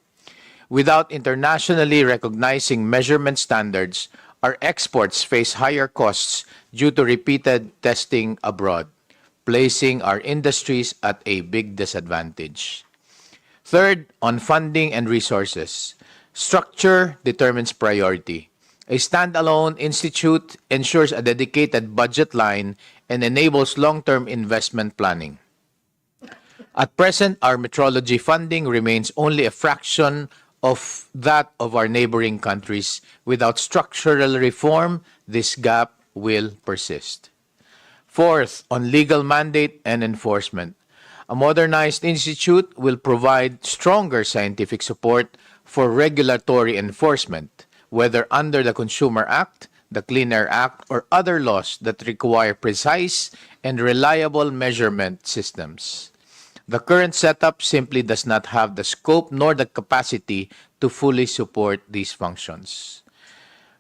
Without internationally recognizing measurement standards, our exports face higher costs due to repeated testing abroad, placing our industries at a big disadvantage. Third, on funding and resources. Structure determines priority. A standalone institute ensures a dedicated budget line and enables long-term investment planning. At present, our metrology funding remains only a fraction of that of our neighboring countries. Without structural reform, this gap will persist. Fourth, on legal mandate and enforcement. A modernized institute will provide stronger scientific support for regulatory enforcement, whether under the Consumer Act, the Clean Air Act, or other laws that require precise and reliable measurement systems. The current setup simply does not have the scope nor the capacity to fully support these functions.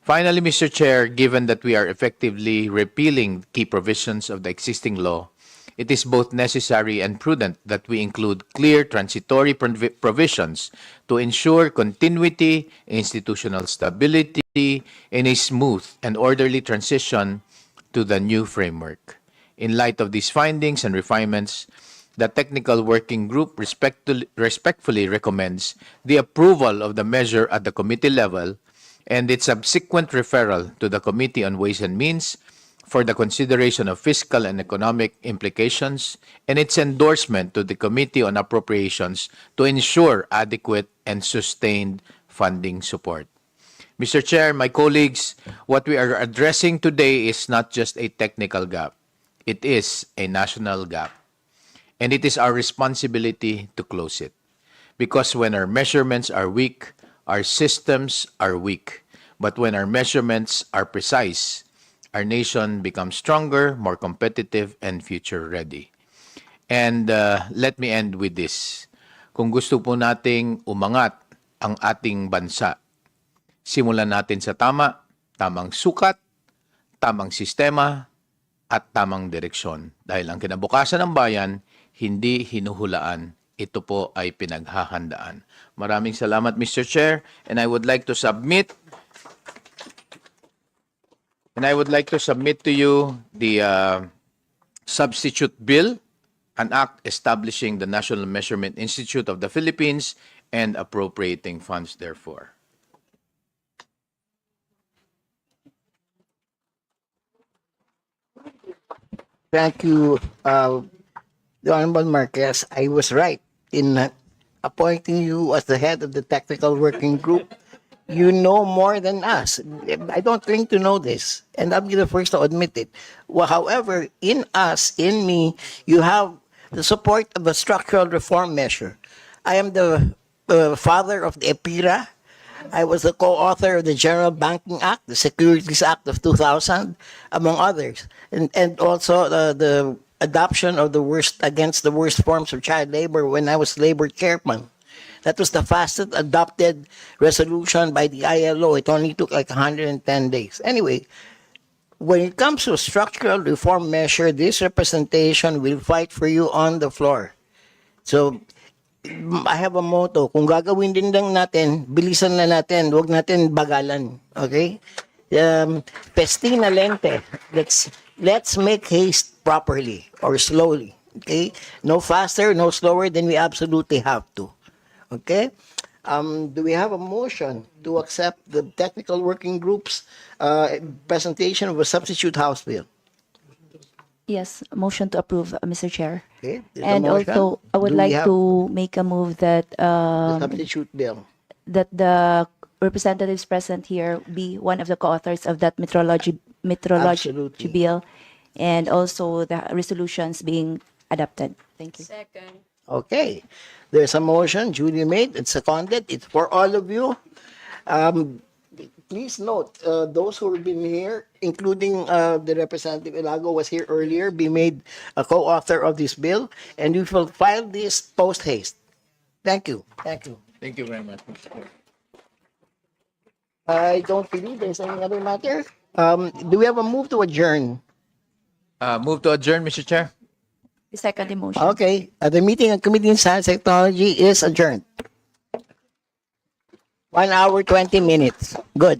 Finally, Mr. Chair, given that we are effectively repealing key provisions of the existing law, it is both necessary and prudent that we include clear transitory provisions to ensure continuity, institutional stability, and a smooth and orderly transition to the new framework. In light of these findings and refinements, the Technical Working Group respectfully recommends the approval of the measure at the committee level and its subsequent referral to the Committee on Ways and Means for the consideration of fiscal and economic implications, and its endorsement to the Committee on Appropriations to ensure adequate and sustained funding support. Mr. Chair, my colleagues, what we are addressing today is not just a technical gap. It is a national gap. And it is our responsibility to close it. Because when our measurements are weak, our systems are weak. But when our measurements are precise, our nation becomes stronger, more competitive, and future-ready. And let me end with this. Kung gusto po nating umangat ang ating bansa, simulan natin sa tamang sukat, tamang sistema, at tamang direksyon. Dahil ang kinabukasan ng bayan, hindi hinuhulaan. Ito po ay pinaghahandaan. Maraming salamat, Mr. Chair, and I would like to submit to you the substitute bill, an act establishing the National Measurement Institute of the Philippines and appropriating funds therefore. Thank you, the Honorable Marquez. I was right in appointing you as the head of the technical working group. You know more than us. I don't claim to know this, and I'll be the first to admit it. Well, however, in us, in me, you have the support of a structural reform measure. I am the father of the EPIRA. I was the co-author of the General Banking Act, the Securities Act of 2000, among others, and also the adoption of the worst against the worst forms of child labor when I was labor chairman. That was the fastest adopted resolution by the ILO. It only took like 110 days. Anyway, when it comes to a structural reform measure, this representation will fight for you on the floor. So, I have a motto, kung gagawin din lang natin, bilisan na natin, huwag natin bagalan. Okay? Pestina lente. Let's make haste properly or slowly. Okay? No faster, no slower than we absolutely have to. Okay? Do we have a motion to accept the technical working group's presentation of a substitute House bill? Yes, motion to approve, Mr. Chair. Okay? There's a And motion. also, I would Do we like have to make a move that the substitute bill. that the representatives present here be one of the co-authors of that metrology Absolutely. bill, and also the resolutions being adopted. Thank you. Second. Okay. There's a motion duly made and seconded. It's for all of you. Please note, those who have been here, including the Representative Ilago was here earlier, be made a co-author of this bill, and we will file this post haste. Thank you. Thank you. Thank you very much, Mr. Chair. I don't believe there's any other matter. Do we have a move to adjourn? Move to adjourn, Mr. Chair. The second motion. Okay. The meeting of Committee on Science and Technology is adjourned. 1 hour, 20 minutes. Good.